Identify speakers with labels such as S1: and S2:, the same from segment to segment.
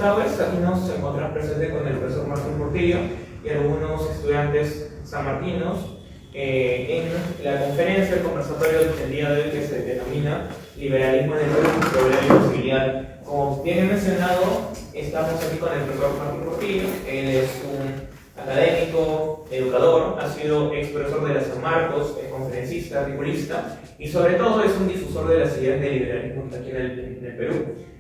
S1: tardes. Aquí nos encontramos presentes con el profesor Martín Portillo y algunos estudiantes sanmartinos en la conferencia, el conversatorio del día de hoy, que se denomina Liberalismo en el Perú, Problema y Posibilidad. Como bien he mencionado, estamos aquí con el profesor Martín Portillo. Él es un académico, educador, ha sido ex profesor de la San Marcos, es conferencista, articulista y sobre todo es un difusor de las ideas del liberalismo aquí en el Perú.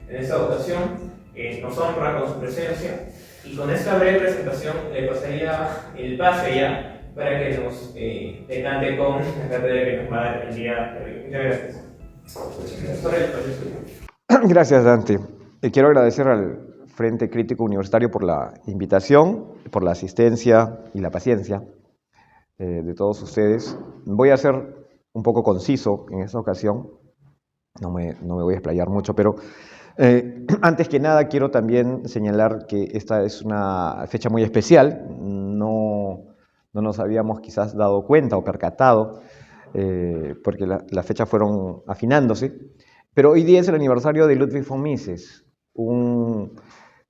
S1: En esta ocasión nos honra con su presencia y con esta breve presentación le pasaría el pase ya para que nos decante con la cátedra que nos va a dar el día de hoy. Muchas gracias.
S2: Gracias, Dante. Quiero agradecer al Frente Crítico Universitario por la invitación, por la asistencia y la paciencia de todos ustedes. Voy a ser un poco conciso en esta ocasión, no me voy a explayar mucho, pero antes que nada quiero también señalar que esta es una fecha muy especial. No nos habíamos quizás dado cuenta o percatado, porque las fechas fueron afinándose, pero hoy día es el aniversario de Ludwig von Mises, un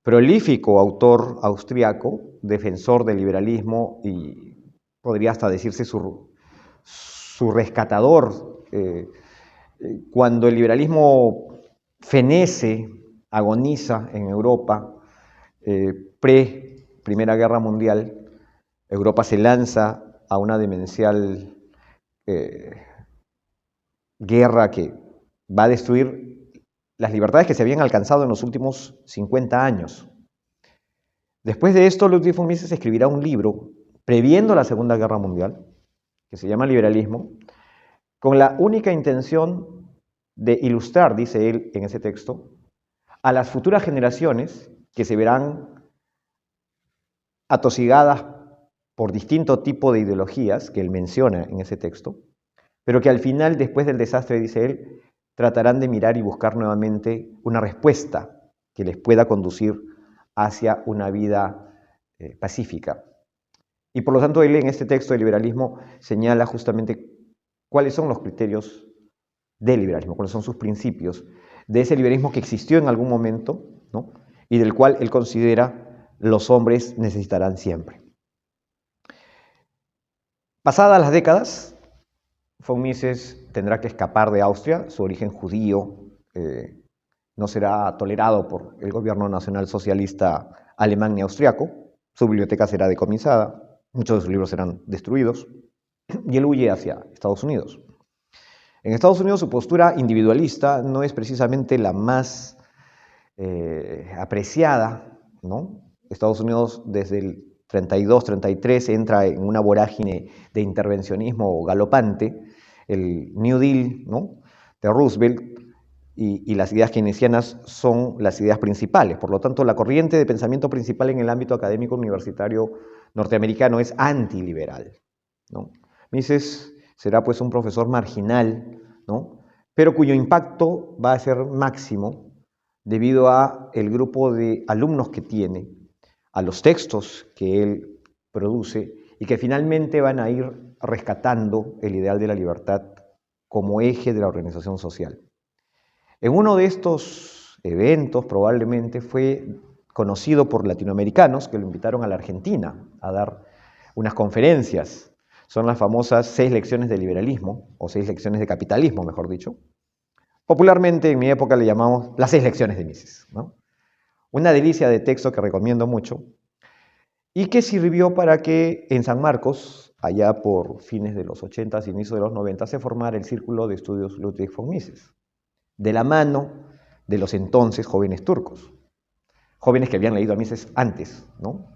S2: prolífico autor austriaco, defensor del liberalismo y podría hasta decirse su rescatador. Cuando el liberalismo fenece, agoniza en Europa, pre-Primera Guerra Mundial, Europa se lanza a una demencial guerra que va a destruir las libertades que se habían alcanzado en los últimos 50 años. Después de esto, Ludwig von Mises escribirá un libro previendo la Segunda Guerra Mundial, que se llama Liberalismo, con la única intención de ilustrar, dice él en ese texto, a las futuras generaciones que se verán atosigadas por distinto tipo de ideologías que él menciona en ese texto, pero que al final, después del desastre, dice él, tratarán de mirar y buscar nuevamente una respuesta que les pueda conducir hacia una vida pacífica. Y por lo tanto, él en este texto de liberalismo señala justamente cuáles son los criterios del liberalismo, cuáles son sus principios, de ese liberalismo que existió en algún momento, ¿no? Y del cual él considera los hombres necesitarán siempre. Pasadas las décadas, von Mises tendrá que escapar de Austria. Su origen judío no será tolerado por el gobierno nacional socialista alemán y austriaco. Su biblioteca será decomisada, muchos de sus libros serán destruidos, y él huye hacia Estados Unidos. En Estados Unidos su postura individualista no es precisamente la más apreciada, ¿no? Estados Unidos desde el 32-33 entra en una vorágine de intervencionismo galopante, el New Deal, ¿no?, de Roosevelt y las ideas keynesianas son las ideas principales. Por lo tanto, la corriente de pensamiento principal en el ámbito académico universitario norteamericano es antiliberal, ¿no? Mises será pues un profesor marginal, ¿no?, pero cuyo impacto va a ser máximo debido a el grupo de alumnos que tiene, a los textos que él produce y que finalmente van a ir rescatando el ideal de la libertad como eje de la organización social. En uno de estos eventos probablemente fue conocido por latinoamericanos que lo invitaron a la Argentina a dar unas conferencias. Son las famosas 6 lecciones de liberalismo, o 6 lecciones de capitalismo, mejor dicho. Popularmente en mi época le llamamos las 6 lecciones de Mises, ¿no? Una delicia de texto que recomiendo mucho y que sirvió para que en San Marcos, allá por fines de los 80s, inicios de los 90, se formara el Círculo de Estudios Ludwig von Mises, de la mano de los entonces jóvenes turcos, jóvenes que habían leído a Mises antes, ¿no?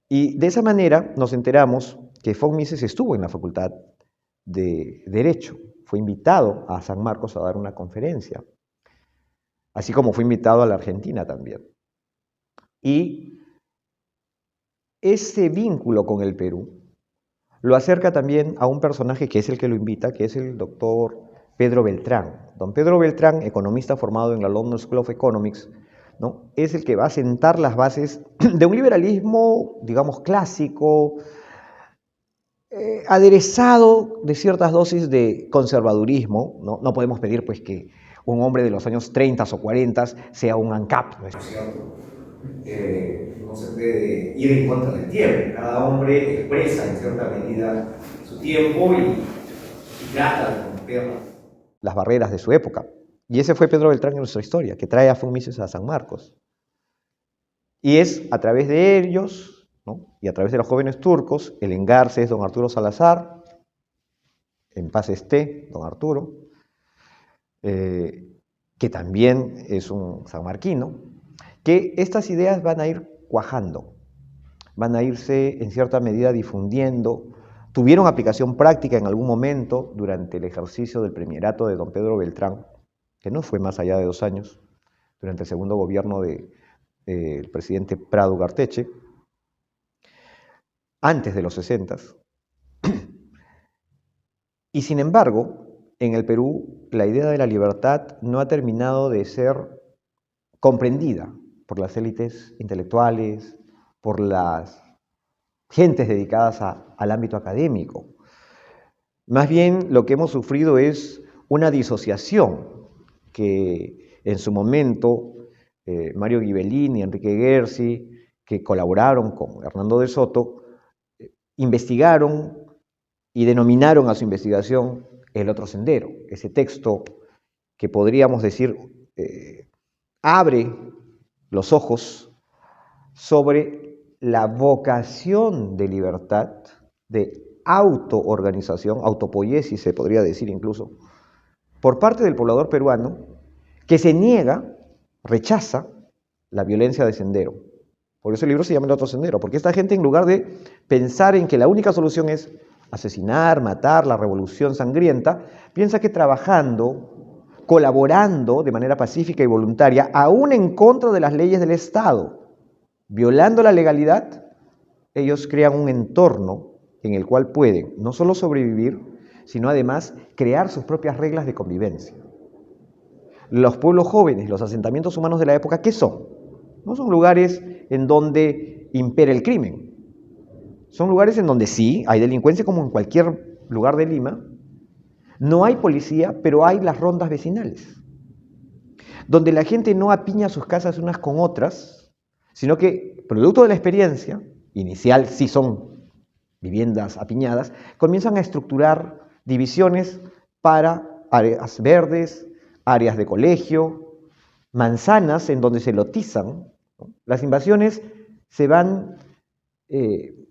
S2: Y de esa manera nos enteramos que von Mises estuvo en la Facultad de Derecho, fue invitado a San Marcos a dar una conferencia, así como fue invitado a la Argentina también. Y ese vínculo con el Perú lo acerca también a un personaje que es el que lo invita, que es el doctor Pedro Beltrán. Don Pedro Beltrán, economista formado en la London School of Economics, ¿no?, es el que va a sentar las bases de un liberalismo, digamos, clásico, aderezado de ciertas dosis de conservadurismo, ¿no? No podemos pedir pues que un hombre de los años 30 o 40 sea un ANCAP. ¿No es
S3: cierto? No se puede ir en contra del tiempo. Cada hombre expresa en cierta medida su tiempo y trata de romper
S2: las barreras de su época. Y ese fue Pedro Beltrán en nuestra historia, que trae a Fumises a San Marcos. Y es a través de ellos, ¿no?, y a través de los jóvenes turcos, el engarce es don Arturo Salazar, en paz esté, don Arturo, que también es un sanmarquino, que estas ideas van a ir cuajando, van a irse en cierta medida difundiendo, tuvieron aplicación práctica en algún momento durante el ejercicio del premierato de don Pedro Beltrán, que no fue más allá de 2 años, durante el segundo gobierno del presidente Prado Ugarteche, antes de los 60. Y sin embargo, en el Perú, la idea de la libertad no ha terminado de ser comprendida por las élites intelectuales, por las gentes dedicadas al ámbito académico. Más bien, lo que hemos sufrido es una disociación que en su momento Mario Ghibellini y Enrique Gersi, que colaboraron con Hernando de Soto, investigaron y denominaron a su investigación El otro sendero, ese texto que podríamos decir abre los ojos sobre la vocación de libertad, de autoorganización, autopoiesis se podría decir incluso, por parte del poblador peruano, que se niega, rechaza la violencia de sendero. Por eso el libro se llama El otro sendero, porque esta gente, en lugar de pensar en que la única solución es asesinar, matar, la revolución sangrienta, piensa que trabajando, colaborando de manera pacífica y voluntaria, aún en contra de las leyes del Estado, violando la legalidad, ellos crean un entorno en el cual pueden no solo sobrevivir, sino además crear sus propias reglas de convivencia. Los pueblos jóvenes, los asentamientos humanos de la época, ¿qué son? No son lugares en donde impera el crimen. Son lugares en donde sí, hay delincuencia como en cualquier lugar de Lima. No hay policía, pero hay las rondas vecinales, donde la gente no apiña sus casas unas con otras, sino que, producto de la experiencia inicial, sí son viviendas apiñadas, comienzan a estructurar divisiones para áreas verdes, áreas de colegio, manzanas en donde se lotizan, ¿no? Las invasiones se van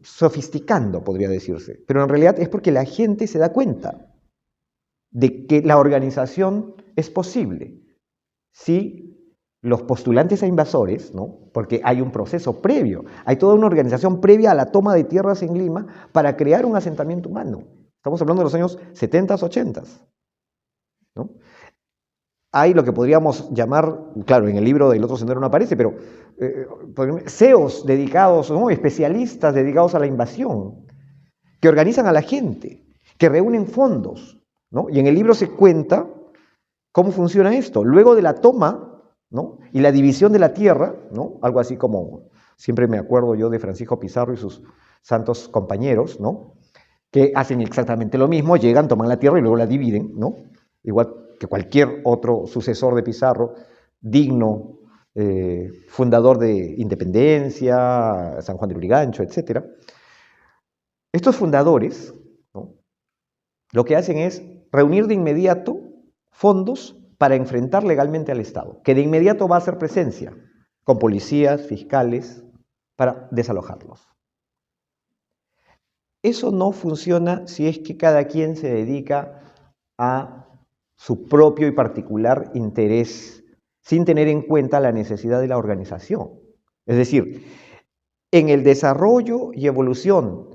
S2: sofisticando, podría decirse, pero en realidad es porque la gente se da cuenta de que la organización es posible si los postulantes a invasores, ¿no?, porque hay un proceso previo, hay toda una organización previa a la toma de tierras en Lima para crear un asentamiento humano. Estamos hablando de los años 70, 80, ¿no? Hay lo que podríamos llamar, claro, en el libro del otro sendero no aparece, pero CEOs dedicados, ¿no?, especialistas dedicados a la invasión, que organizan a la gente, que reúnen fondos, ¿no? Y en el libro se cuenta cómo funciona esto. Luego de la toma, ¿no?, y la división de la tierra, ¿no?, algo así como, siempre me acuerdo yo de Francisco Pizarro y sus santos compañeros, ¿no?, que hacen exactamente lo mismo, llegan, toman la tierra y luego la dividen, ¿no?, igual que cualquier otro sucesor de Pizarro, digno, fundador de Independencia, San Juan de Lurigancho, etc. Estos fundadores, ¿no?, lo que hacen es reunir de inmediato fondos para enfrentar legalmente al Estado, que de inmediato va a hacer presencia con policías, fiscales, para desalojarlos. Eso no funciona si es que cada quien se dedica a su propio y particular interés, sin tener en cuenta la necesidad de la organización. Es decir, en el desarrollo y evolución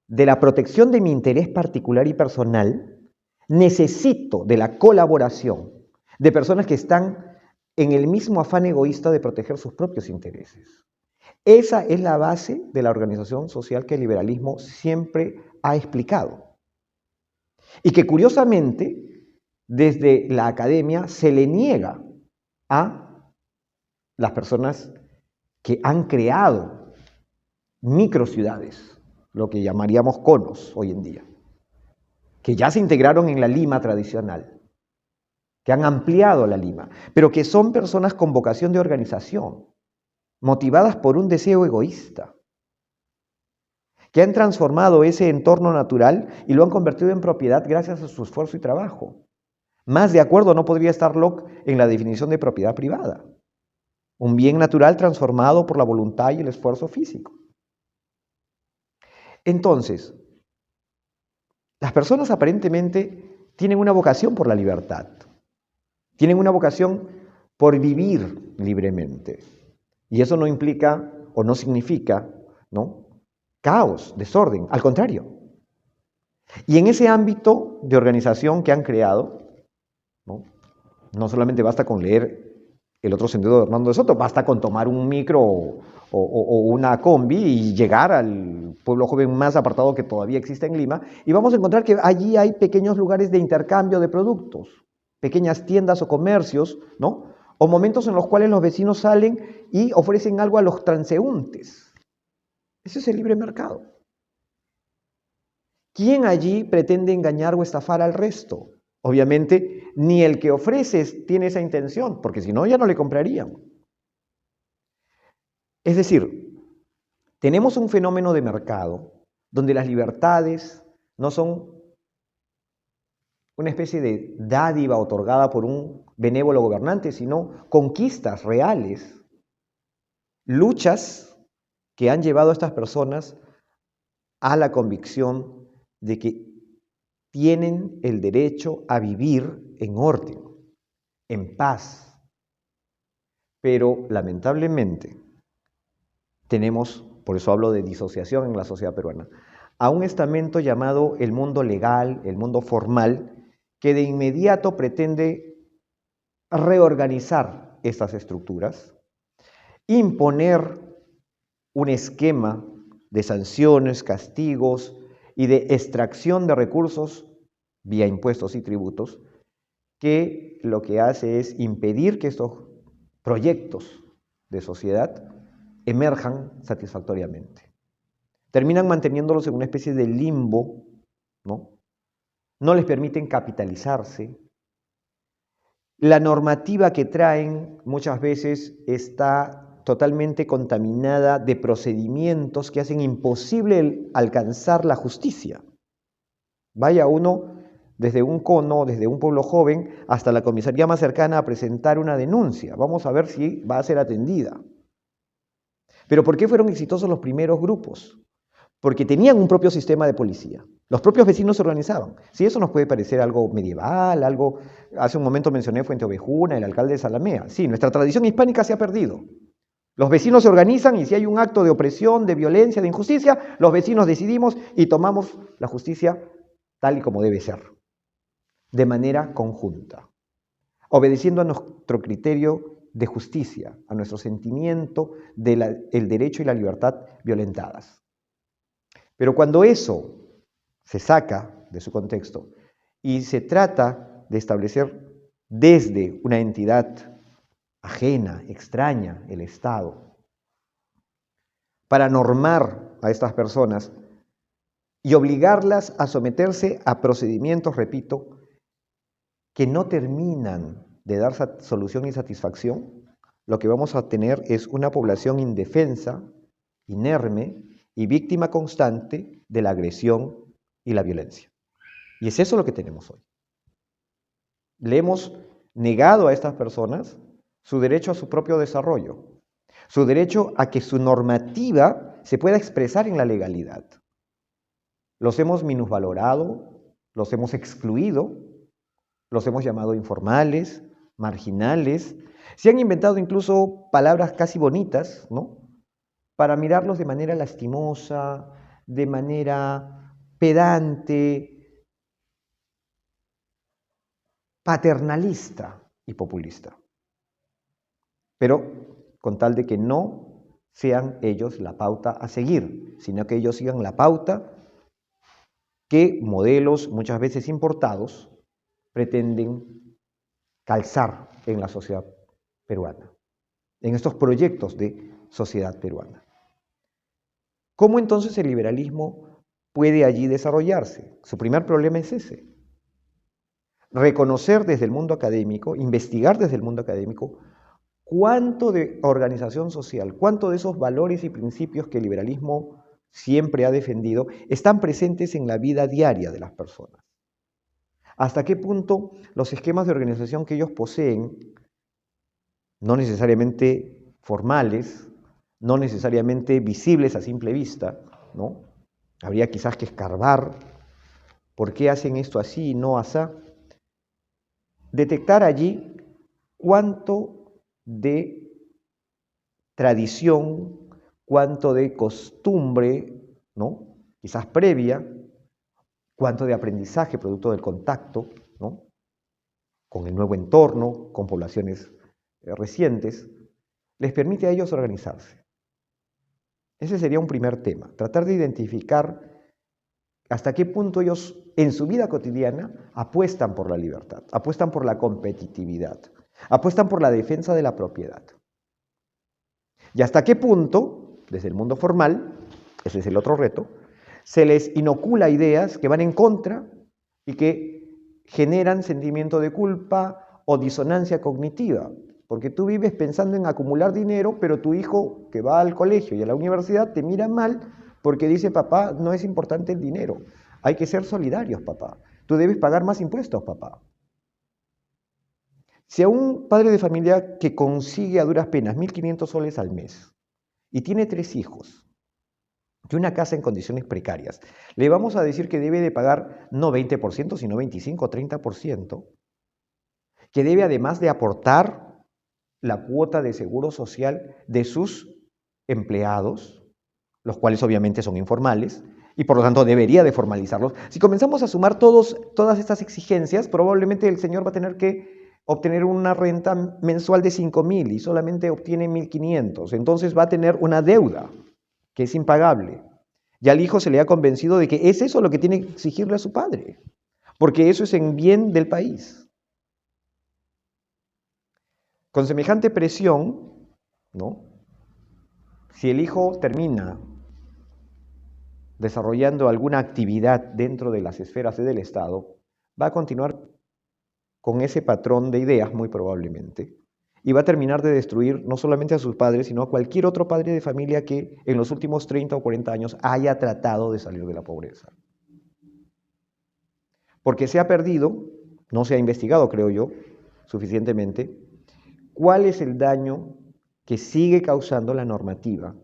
S2: de la protección de mi interés particular y personal, necesito de la colaboración de personas que están en el mismo afán egoísta de proteger sus propios intereses. Esa es la base de la organización social que el liberalismo siempre ha explicado. Y que curiosamente, desde la academia se le niega a las personas que han creado microciudades, lo que llamaríamos conos hoy en día, que ya se integraron en la Lima tradicional, que han ampliado la Lima, pero que son personas con vocación de organización, motivadas por un deseo egoísta, que han transformado ese entorno natural y lo han convertido en propiedad gracias a su esfuerzo y trabajo. Más de acuerdo no podría estar Locke en la definición de propiedad privada. Un bien natural transformado por la voluntad y el esfuerzo físico. Entonces, las personas aparentemente tienen una vocación por la libertad. Tienen una vocación por vivir libremente. Y eso no implica o no significa, ¿no?, caos, desorden, al contrario. Y en ese ámbito de organización que han creado, no solamente basta con leer El otro sentido de Hernando de Soto, basta con tomar un micro o una combi y llegar al pueblo joven más apartado que todavía existe en Lima, y vamos a encontrar que allí hay pequeños lugares de intercambio de productos, pequeñas tiendas o comercios, ¿no?, o momentos en los cuales los vecinos salen y ofrecen algo a los transeúntes. Ese es el libre mercado. ¿Quién allí pretende engañar o estafar al resto? Obviamente, ni el que ofrece tiene esa intención, porque si no, ya no le comprarían. Es decir, tenemos un fenómeno de mercado donde las libertades no son una especie de dádiva otorgada por un benévolo gobernante, sino conquistas reales, luchas que han llevado a estas personas a la convicción de que tienen el derecho a vivir en orden, en paz. Pero lamentablemente tenemos, por eso hablo de disociación en la sociedad peruana, a un estamento llamado el mundo legal, el mundo formal, que de inmediato pretende reorganizar estas estructuras, imponer un esquema de sanciones, castigos y de extracción de recursos vía impuestos y tributos, que lo que hace es impedir que estos proyectos de sociedad emerjan satisfactoriamente. Terminan manteniéndolos en una especie de limbo, ¿no? No les permiten capitalizarse. La normativa que traen muchas veces está totalmente contaminada de procedimientos que hacen imposible alcanzar la justicia. Vaya uno desde un cono, desde un pueblo joven, hasta la comisaría más cercana a presentar una denuncia. Vamos a ver si va a ser atendida. ¿Pero por qué fueron exitosos los primeros grupos? Porque tenían un propio sistema de policía. Los propios vecinos se organizaban. Sí, eso nos puede parecer algo medieval, algo... Hace un momento mencioné Fuente Ovejuna, el alcalde de Zalamea. Sí, nuestra tradición hispánica se ha perdido. Los vecinos se organizan y si hay un acto de opresión, de violencia, de injusticia, los vecinos decidimos y tomamos la justicia tal y como debe ser, de manera conjunta, obedeciendo a nuestro criterio de justicia, a nuestro sentimiento del derecho y la libertad violentadas. Pero cuando eso se saca de su contexto y se trata de establecer desde una entidad ajena, extraña, el Estado, para normar a estas personas y obligarlas a someterse a procedimientos, repito, que no terminan de dar solución y satisfacción, lo que vamos a tener es una población indefensa, inerme y víctima constante de la agresión y la violencia. Y es eso lo que tenemos hoy. Le hemos negado a estas personas su derecho a su propio desarrollo, su derecho a que su normativa se pueda expresar en la legalidad. Los hemos minusvalorado, los hemos excluido, los hemos llamado informales, marginales. Se han inventado incluso palabras casi bonitas, ¿no?, para mirarlos de manera lastimosa, de manera pedante, paternalista y populista. Pero con tal de que no sean ellos la pauta a seguir, sino que ellos sigan la pauta que modelos muchas veces importados pretenden calzar en la sociedad peruana, en estos proyectos de sociedad peruana. ¿Cómo entonces el liberalismo puede allí desarrollarse? Su primer problema es ese. reconocer desde el mundo académico, investigar desde el mundo académico, cuánto de organización social, cuánto de esos valores y principios que el liberalismo siempre ha defendido están presentes en la vida diaria de las personas. Hasta qué punto los esquemas de organización que ellos poseen, no necesariamente formales, no necesariamente visibles a simple vista, ¿no? Habría quizás que escarbar por qué hacen esto así y no así. Detectar allí cuánto de tradición, cuánto de costumbre, ¿no? Quizás previa, cuánto de aprendizaje producto del contacto, ¿no? Con el nuevo entorno, con poblaciones recientes, les permite a ellos organizarse. Ese sería un primer tema, tratar de identificar hasta qué punto ellos en su vida cotidiana apuestan por la libertad, apuestan por la competitividad, apuestan por la defensa de la propiedad. Y hasta qué punto, desde el mundo formal, ese es el otro reto, se les inocula ideas que van en contra y que generan sentimiento de culpa o disonancia cognitiva. Porque tú vives pensando en acumular dinero, pero tu hijo que va al colegio y a la universidad te mira mal porque dice, papá, no es importante el dinero. Hay que ser solidarios, papá. Tú debes pagar más impuestos, papá. Si a un padre de familia que consigue a duras penas 1.500 soles al mes y tiene 3 hijos y una casa en condiciones precarias, le vamos a decir que debe de pagar no 20%, sino 25 o 30%, que debe además de aportar la cuota de seguro social de sus empleados, los cuales obviamente son informales, y por lo tanto debería de formalizarlos. Si comenzamos a sumar todas estas exigencias, probablemente el señor va a tener que obtener una renta mensual de 5.000 y solamente obtiene 1.500. Entonces va a tener una deuda que es impagable. Y al hijo se le ha convencido de que es eso lo que tiene que exigirle a su padre, porque eso es en bien del país. Con semejante presión, ¿no? Si el hijo termina desarrollando alguna actividad dentro de las esferas del Estado, va a continuar con ese patrón de ideas muy probablemente, y va a terminar de destruir no solamente a sus padres, sino a cualquier otro padre de familia que en los últimos 30 o 40 años haya tratado de salir de la pobreza. Porque se ha perdido, no se ha investigado, creo yo, suficientemente, cuál es el daño que sigue causando la normativa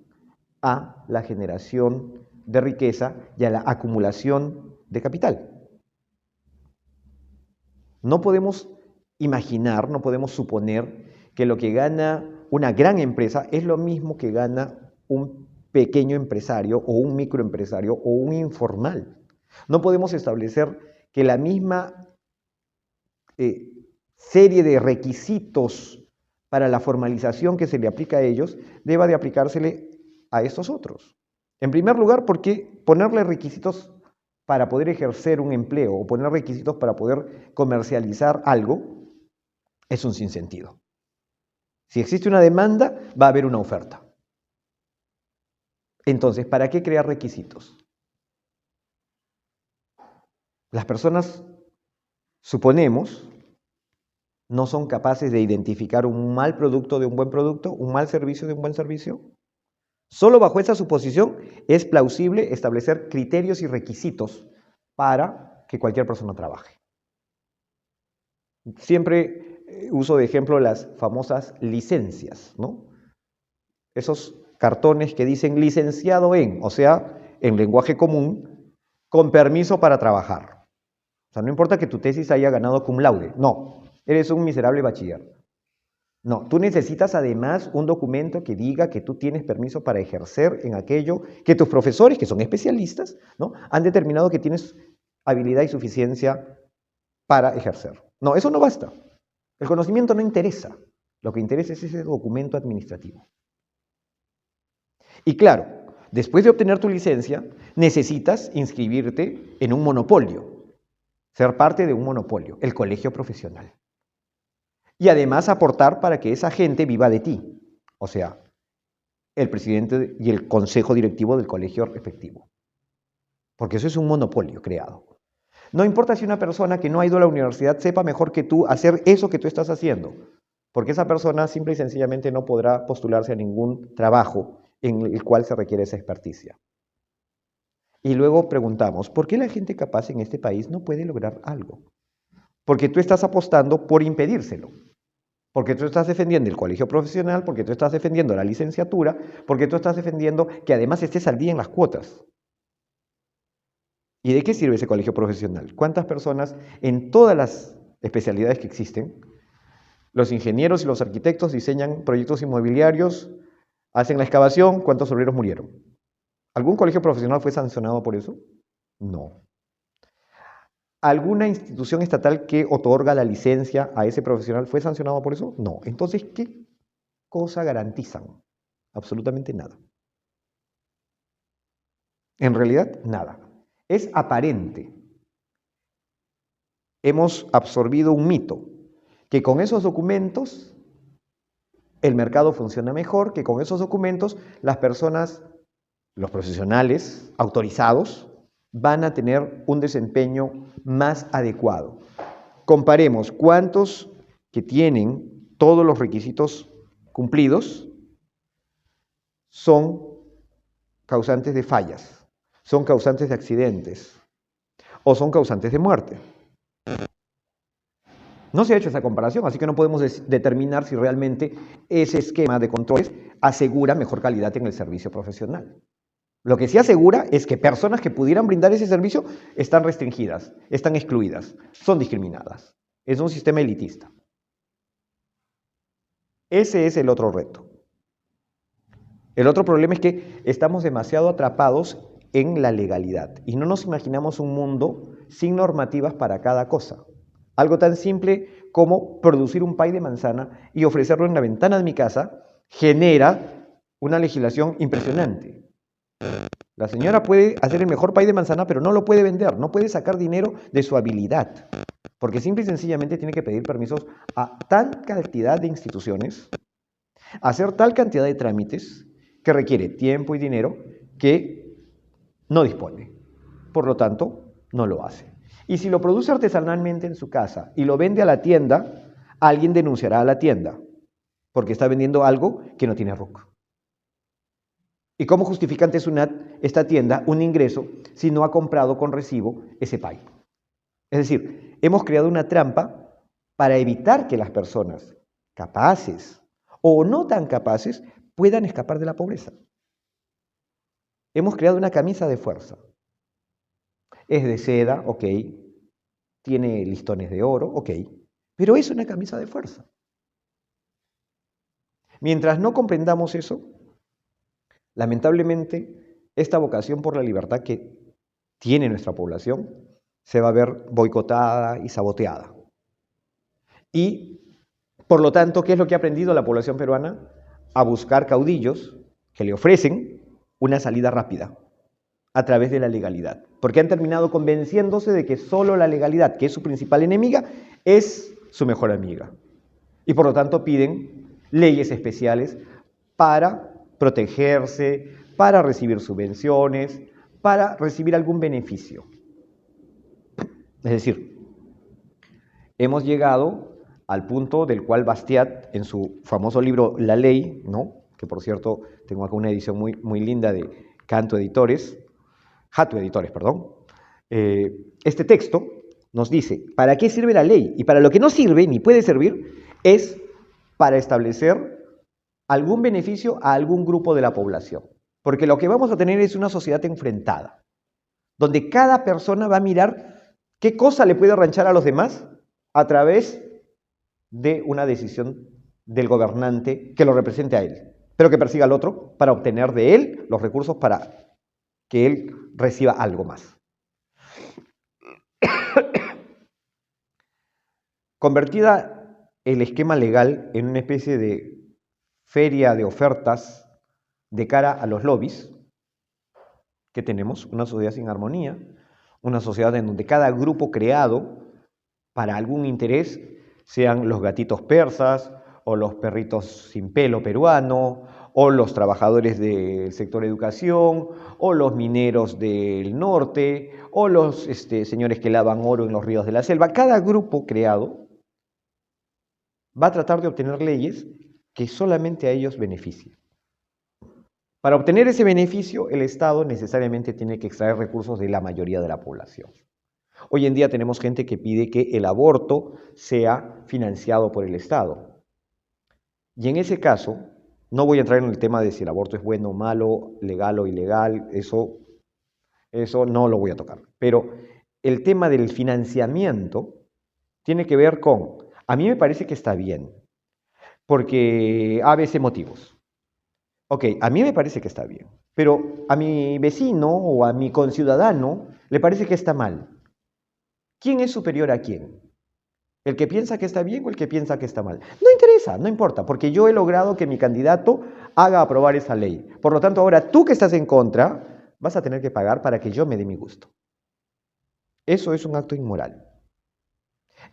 S2: a la generación de riqueza y a la acumulación de capital. No podemos imaginar, no podemos suponer que lo que gana una gran empresa es lo mismo que gana un pequeño empresario o un microempresario o un informal. No podemos establecer que la misma serie de requisitos para la formalización que se le aplica a ellos deba de aplicársele a estos otros. En primer lugar, porque ponerle requisitos para poder ejercer un empleo o poner requisitos para poder comercializar algo es un sinsentido. Si existe una demanda, va a haber una oferta. Entonces, ¿para qué crear requisitos? Las personas, suponemos, no son capaces de identificar un mal producto de un buen producto, un mal servicio de un buen servicio. Solo bajo esa suposición es plausible establecer criterios y requisitos para que cualquier persona trabaje. Siempre uso de ejemplo las famosas licencias, ¿no? Esos cartones que dicen licenciado en, o sea, en lenguaje común, con permiso para trabajar. O sea, no importa que tu tesis haya ganado cum laude, no, eres un miserable bachiller. No, tú necesitas además un documento que diga que tú tienes permiso para ejercer en aquello que tus profesores, que son especialistas, ¿no?, han determinado que tienes habilidad y suficiencia para ejercer. No, eso no basta. El conocimiento no interesa. Lo que interesa es ese documento administrativo. Y claro, después de obtener tu licencia, necesitas inscribirte en un monopolio, ser parte de un monopolio, el colegio profesional. Y además aportar para que esa gente viva de ti, o sea, el presidente y el consejo directivo del colegio respectivo. Porque eso es un monopolio creado. No importa si una persona que no ha ido a la universidad sepa mejor que tú hacer eso que tú estás haciendo, porque esa persona simple y sencillamente no podrá postularse a ningún trabajo en el cual se requiere esa experticia. Y luego preguntamos, ¿por qué la gente capaz en este país no puede lograr algo? Porque tú estás apostando por impedírselo. Porque tú estás defendiendo el colegio profesional, porque tú estás defendiendo la licenciatura, porque tú estás defendiendo que además estés al día en las cuotas. ¿Y de qué sirve ese colegio profesional? ¿Cuántas personas en todas las especialidades que existen, los ingenieros y los arquitectos diseñan proyectos inmobiliarios, hacen la excavación, cuántos obreros murieron? ¿Algún colegio profesional fue sancionado por eso? No. ¿Alguna institución estatal que otorga la licencia a ese profesional fue sancionado por eso? No. Entonces, ¿qué cosa garantizan? Absolutamente nada. En realidad, nada. Es aparente. Hemos absorbido un mito, que con esos documentos el mercado funciona mejor, que con esos documentos las personas, los profesionales autorizados, van a tener un desempeño más adecuado. Comparemos cuántos que tienen todos los requisitos cumplidos son causantes de fallas, son causantes de accidentes o son causantes de muerte. No se ha hecho esa comparación, así que no podemos determinar si realmente ese esquema de controles asegura mejor calidad en el servicio profesional. Lo que sí asegura es que personas que pudieran brindar ese servicio están restringidas, están excluidas, son discriminadas. Es un sistema elitista. Ese es el otro reto. El otro problema es que estamos demasiado atrapados en la legalidad y no nos imaginamos un mundo sin normativas para cada cosa. Algo tan simple como producir un pay de manzana y ofrecerlo en la ventana de mi casa genera una legislación impresionante. La señora puede hacer el mejor pay de manzana, pero no lo puede vender, no puede sacar dinero de su habilidad, porque simple y sencillamente tiene que pedir permisos a tal cantidad de instituciones, hacer tal cantidad de trámites que requiere tiempo y dinero que no dispone. Por lo tanto, no lo hace. Y si lo produce artesanalmente en su casa y lo vende a la tienda, alguien denunciará a la tienda, porque está vendiendo algo que no tiene RUC. ¿Y cómo justifica ante SUNAT esta tienda un ingreso si no ha comprado con recibo ese pay? Es decir, hemos creado una trampa para evitar que las personas capaces o no tan capaces puedan escapar de la pobreza. Hemos creado una camisa de fuerza. Es de seda, ok, tiene listones de oro, ok, pero es una camisa de fuerza. Mientras no comprendamos eso, lamentablemente, esta vocación por la libertad que tiene nuestra población se va a ver boicotada y saboteada. Y, por lo tanto, ¿qué es lo que ha aprendido la población peruana? A buscar caudillos que le ofrecen una salida rápida a través de la legalidad, porque han terminado convenciéndose de que solo la legalidad, que es su principal enemiga, es su mejor amiga. Y por lo tanto piden leyes especiales para protegerse, para recibir subvenciones, para recibir algún beneficio. Es decir, hemos llegado al punto del cual Bastiat, en su famoso libro La Ley, ¿no?, que por cierto tengo acá una edición muy linda de Jatu Editores, este texto nos dice, ¿para qué sirve la ley? Y para lo que no sirve, ni puede servir, es para establecer algún beneficio a algún grupo de la población. Porque lo que vamos a tener es una sociedad enfrentada, donde cada persona va a mirar qué cosa le puede arranchar a los demás a través de una decisión del gobernante que lo represente a él, pero que persiga al otro para obtener de él los recursos para que él reciba algo más. Convertida el esquema legal en una especie de feria de ofertas de cara a los lobbies, que tenemos una sociedad sin armonía, una sociedad en donde cada grupo creado para algún interés, sean los gatitos persas, o los perritos sin pelo peruano, o los trabajadores del sector educación, o los mineros del norte, o los señores que lavan oro en los ríos de la selva. Cada grupo creado va a tratar de obtener leyes que solamente a ellos beneficien. Para obtener ese beneficio, el Estado necesariamente tiene que extraer recursos de la mayoría de la población. Hoy en día tenemos gente que pide que el aborto sea financiado por el Estado. Y en ese caso, no voy a entrar en el tema de si el aborto es bueno o malo, legal o ilegal, eso no lo voy a tocar. Pero el tema del financiamiento tiene que ver con, a mí me parece que está bien, porque a veces motivos. Ok, a mí me parece que está bien, pero a mi vecino o a mi conciudadano le parece que está mal. ¿Quién es superior a quién? ¿El que piensa que está bien o el que piensa que está mal? No interesa, no importa, porque yo he logrado que mi candidato haga aprobar esa ley. Por lo tanto, ahora tú que estás en contra, vas a tener que pagar para que yo me dé mi gusto. Eso es un acto inmoral.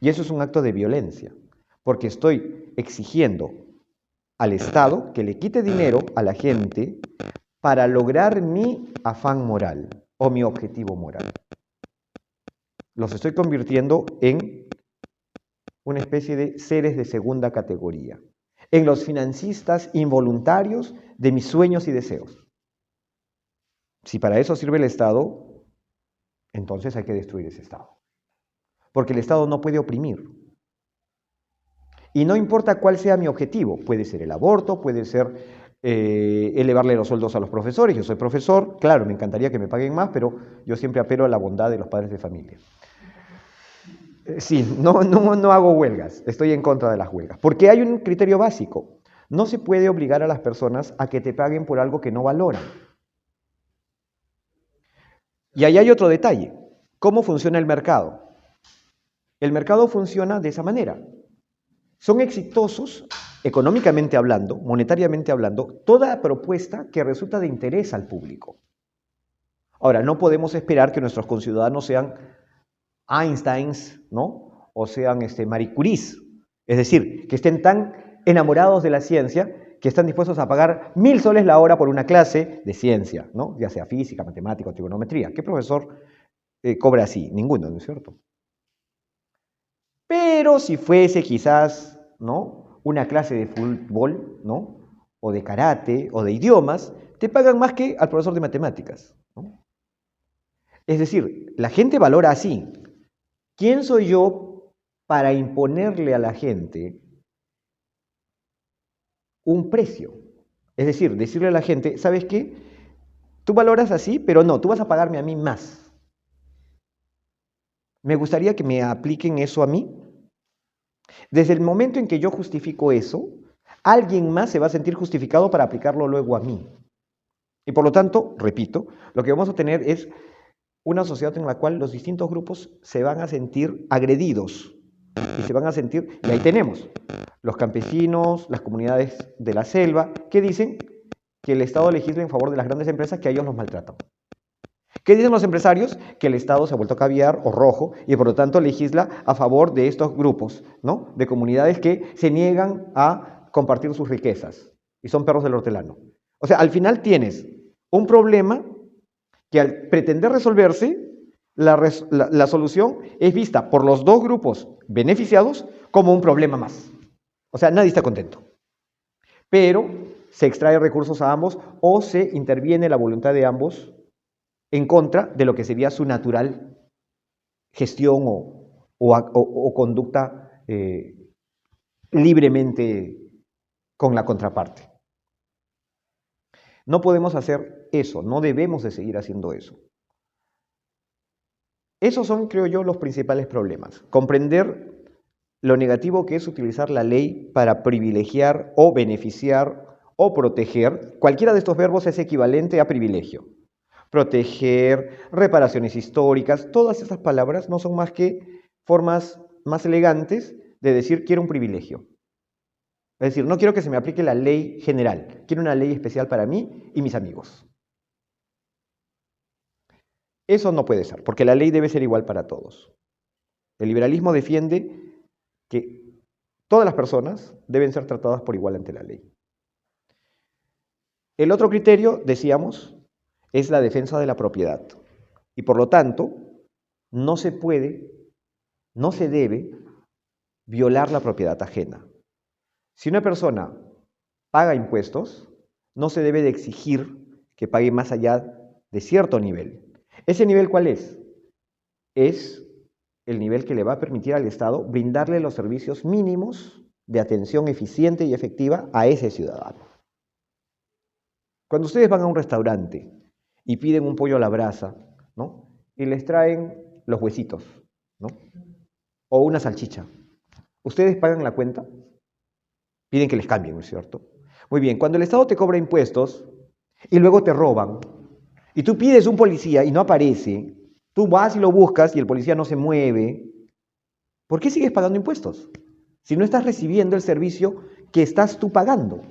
S2: Y eso es un acto de violencia, porque estoy exigiendo al Estado que le quite dinero a la gente para lograr mi afán moral o mi objetivo moral. Los estoy convirtiendo en una especie de seres de segunda categoría, en los financistas involuntarios de mis sueños y deseos. Si para eso sirve el Estado, entonces hay que destruir ese Estado. Porque el Estado no puede oprimir. Y no importa cuál sea mi objetivo, puede ser el aborto, puede ser elevarle los sueldos a los profesores. Yo soy profesor, claro, me encantaría que me paguen más, pero yo siempre apelo a la bondad de los padres de familia. Sí, no hago huelgas, estoy en contra de las huelgas, porque hay un criterio básico. No se puede obligar a las personas a que te paguen por algo que no valoran. Y ahí hay otro detalle. ¿Cómo funciona el mercado? El mercado funciona de esa manera. Son exitosos, económicamente hablando, monetariamente hablando, toda propuesta que resulta de interés al público. Ahora, no podemos esperar que nuestros conciudadanos sean Einsteins, ¿no? O sean Marie Curies. Es decir, que estén tan enamorados de la ciencia que están dispuestos a pagar 1000 soles la hora por una clase de ciencia, ¿no? Ya sea física, matemática o trigonometría. ¿Qué profesor cobra así? Ninguno, ¿no es cierto? Pero si fuese quizás, ¿no?, una clase de fútbol, ¿no?, o de karate, o de idiomas, te pagan más que al profesor de matemáticas, ¿no? Es decir, la gente valora así. ¿Quién soy yo para imponerle a la gente un precio? Es decir, decirle a la gente, ¿sabes qué? Tú valoras así, pero no, tú vas a pagarme a mí más. Me gustaría que me apliquen eso a mí. Desde el momento en que yo justifico eso, alguien más se va a sentir justificado para aplicarlo luego a mí. Y por lo tanto, repito, lo que vamos a tener es una sociedad en la cual los distintos grupos se van a sentir agredidos y se van a sentir, y ahí tenemos los campesinos, las comunidades de la selva, que dicen que el Estado legisla en favor de las grandes empresas que a ellos los maltratan. ¿Qué dicen los empresarios? Que el Estado se ha vuelto caviar o rojo y por lo tanto legisla a favor de estos grupos, ¿no?, de comunidades que se niegan a compartir sus riquezas y son perros del hortelano. O sea, al final tienes un problema que al pretender resolverse, la solución es vista por los dos grupos beneficiados como un problema más. O sea, nadie está contento. Pero se extrae recursos a ambos o se interviene la voluntad de ambos en contra de lo que sería su natural gestión o conducta libremente con la contraparte. No podemos hacer eso, no debemos de seguir haciendo eso. Esos son, creo yo, los principales problemas. Comprender lo negativo que es utilizar la ley para privilegiar o beneficiar o proteger. Cualquiera de estos verbos es equivalente a privilegio. Proteger, reparaciones históricas, todas estas palabras no son más que formas más elegantes de decir quiero un privilegio. Es decir, no quiero que se me aplique la ley general, quiero una ley especial para mí y mis amigos. Eso no puede ser, porque la ley debe ser igual para todos. El liberalismo defiende que todas las personas deben ser tratadas por igual ante la ley. El otro criterio, decíamos, es la defensa de la propiedad. Y por lo tanto, no se puede, no se debe violar la propiedad ajena. Si una persona paga impuestos, no se debe de exigir que pague más allá de cierto nivel. ¿Ese nivel cuál es? Es el nivel que le va a permitir al Estado brindarle los servicios mínimos de atención eficiente y efectiva a ese ciudadano. Cuando ustedes van a un restaurante y piden un pollo a la brasa, ¿no? Y les traen los huesitos, ¿no? O una salchicha, ¿ustedes pagan la cuenta? Piden que les cambien, ¿no es cierto? Muy bien, cuando el Estado te cobra impuestos y luego te roban, y tú pides un policía y no aparece, tú vas y lo buscas y el policía no se mueve, ¿por qué sigues pagando impuestos? Si no estás recibiendo el servicio que estás tú pagando.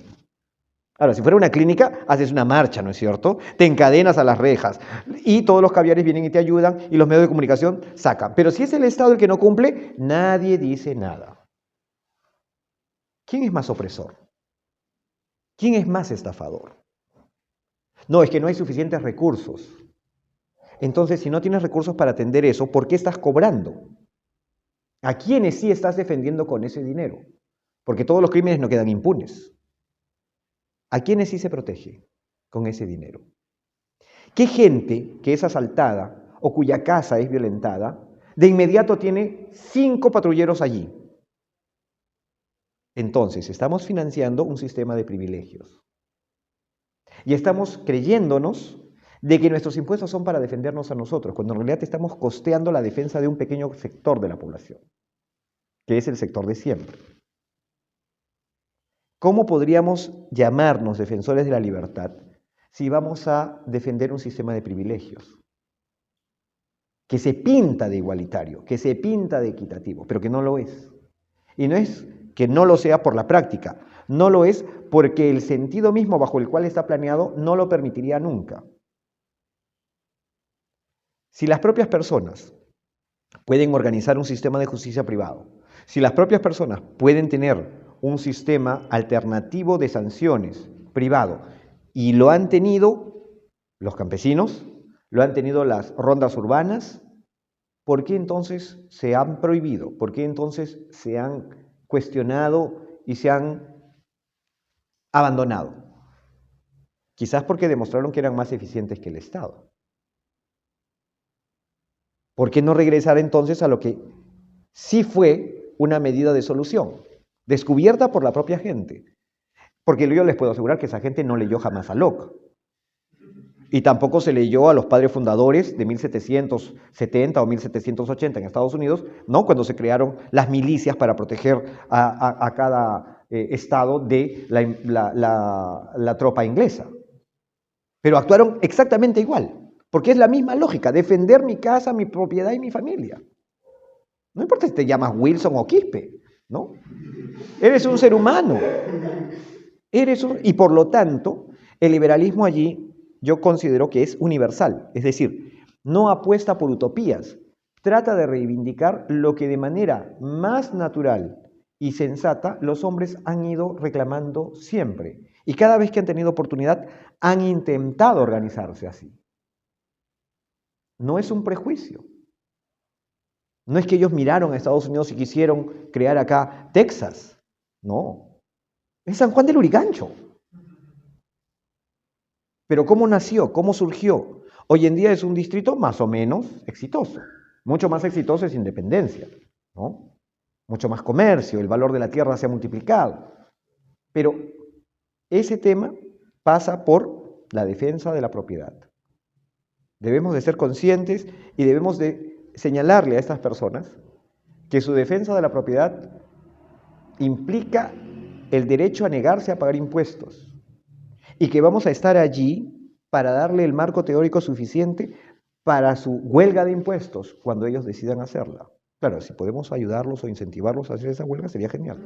S2: Ahora, si fuera una clínica, haces una marcha, ¿no es cierto? Te encadenas a las rejas y todos los caviares vienen y te ayudan y los medios de comunicación sacan. Pero si es el Estado el que no cumple, nadie dice nada. ¿Quién es más opresor? ¿Quién es más estafador? No, es que no hay suficientes recursos. Entonces, si no tienes recursos para atender eso, ¿por qué estás cobrando? ¿A quiénes sí estás defendiendo con ese dinero? Porque todos los crímenes no quedan impunes. ¿A quiénes sí se protege con ese dinero? ¿Qué gente que es asaltada o cuya casa es violentada, de inmediato tiene 5 patrulleros allí? Entonces, estamos financiando un sistema de privilegios. Y estamos creyéndonos de que nuestros impuestos son para defendernos a nosotros, cuando en realidad estamos costeando la defensa de un pequeño sector de la población, que es el sector de siempre. ¿Cómo podríamos llamarnos defensores de la libertad si vamos a defender un sistema de privilegios? Que se pinta de igualitario, que se pinta de equitativo, pero que no lo es. Y no es que no lo sea por la práctica, no lo es porque el sentido mismo bajo el cual está planeado no lo permitiría nunca. Si las propias personas pueden organizar un sistema de justicia privado, si las propias personas pueden tener un sistema alternativo de sanciones privado, y lo han tenido los campesinos, lo han tenido las rondas urbanas, ¿por qué entonces se han prohibido? ¿Por qué entonces se han cuestionado y se han abandonado? Quizás porque demostraron que eran más eficientes que el Estado. ¿Por qué no regresar entonces a lo que sí fue una medida de solución, descubierta por la propia gente? Porque yo les puedo asegurar que esa gente no leyó jamás a Locke. Y tampoco se leyó a los padres fundadores de 1770 o 1780 en Estados Unidos, ¿no? Cuando se crearon las milicias para proteger a cada estado de la tropa inglesa. Pero actuaron exactamente igual, porque es la misma lógica, defender mi casa, mi propiedad y mi familia. No importa si te llamas Wilson o Quispe, ¿no? Eres un ser humano. Y por lo tanto, el liberalismo allí yo considero que es universal, es decir, no apuesta por utopías, trata de reivindicar lo que de manera más natural y sensata los hombres han ido reclamando siempre. Y cada vez que han tenido oportunidad han intentado organizarse así. No es un prejuicio. No es que ellos miraron a Estados Unidos y quisieron crear acá Texas. No. Es San Juan del Lurigancho. Pero ¿cómo nació? ¿Cómo surgió? Hoy en día es un distrito más o menos exitoso. Mucho más exitoso es Independencia, ¿no? Mucho más comercio, el valor de la tierra se ha multiplicado. Pero ese tema pasa por la defensa de la propiedad. Debemos de ser conscientes y debemos de señalarle a estas personas que su defensa de la propiedad implica el derecho a negarse a pagar impuestos y que vamos a estar allí para darle el marco teórico suficiente para su huelga de impuestos cuando ellos decidan hacerla. Claro, si podemos ayudarlos o incentivarlos a hacer esa huelga sería genial.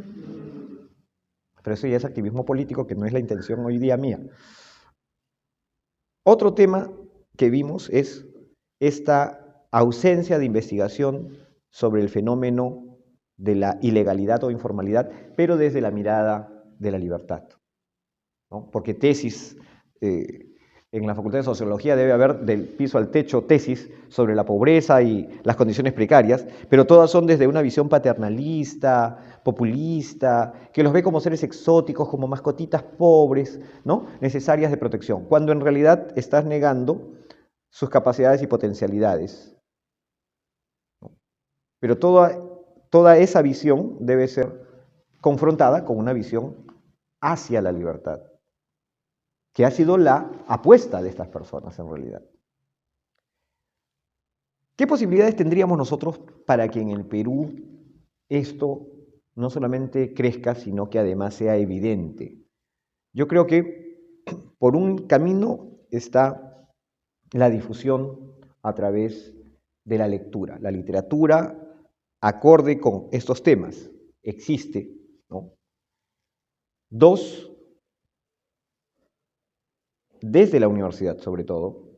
S2: Pero eso ya es activismo político, que no es la intención hoy día mía. Otro tema que vimos es esta ausencia de investigación sobre el fenómeno de la ilegalidad o informalidad, pero desde la mirada de la libertad, ¿no? Porque tesis en la Facultad de Sociología debe haber del piso al techo tesis sobre la pobreza y las condiciones precarias, pero todas son desde una visión paternalista, populista, que los ve como seres exóticos, como mascotitas pobres, ¿no? Necesarias de protección, cuando en realidad estás negando sus capacidades y potencialidades. Pero toda esa visión debe ser confrontada con una visión hacia la libertad, que ha sido la apuesta de estas personas en realidad. ¿Qué posibilidades tendríamos nosotros para que en el Perú esto no solamente crezca, sino que además sea evidente? Yo creo que por un camino está la difusión a través de la lectura. La literatura acorde con estos temas existe, ¿no? Dos, desde la universidad sobre todo,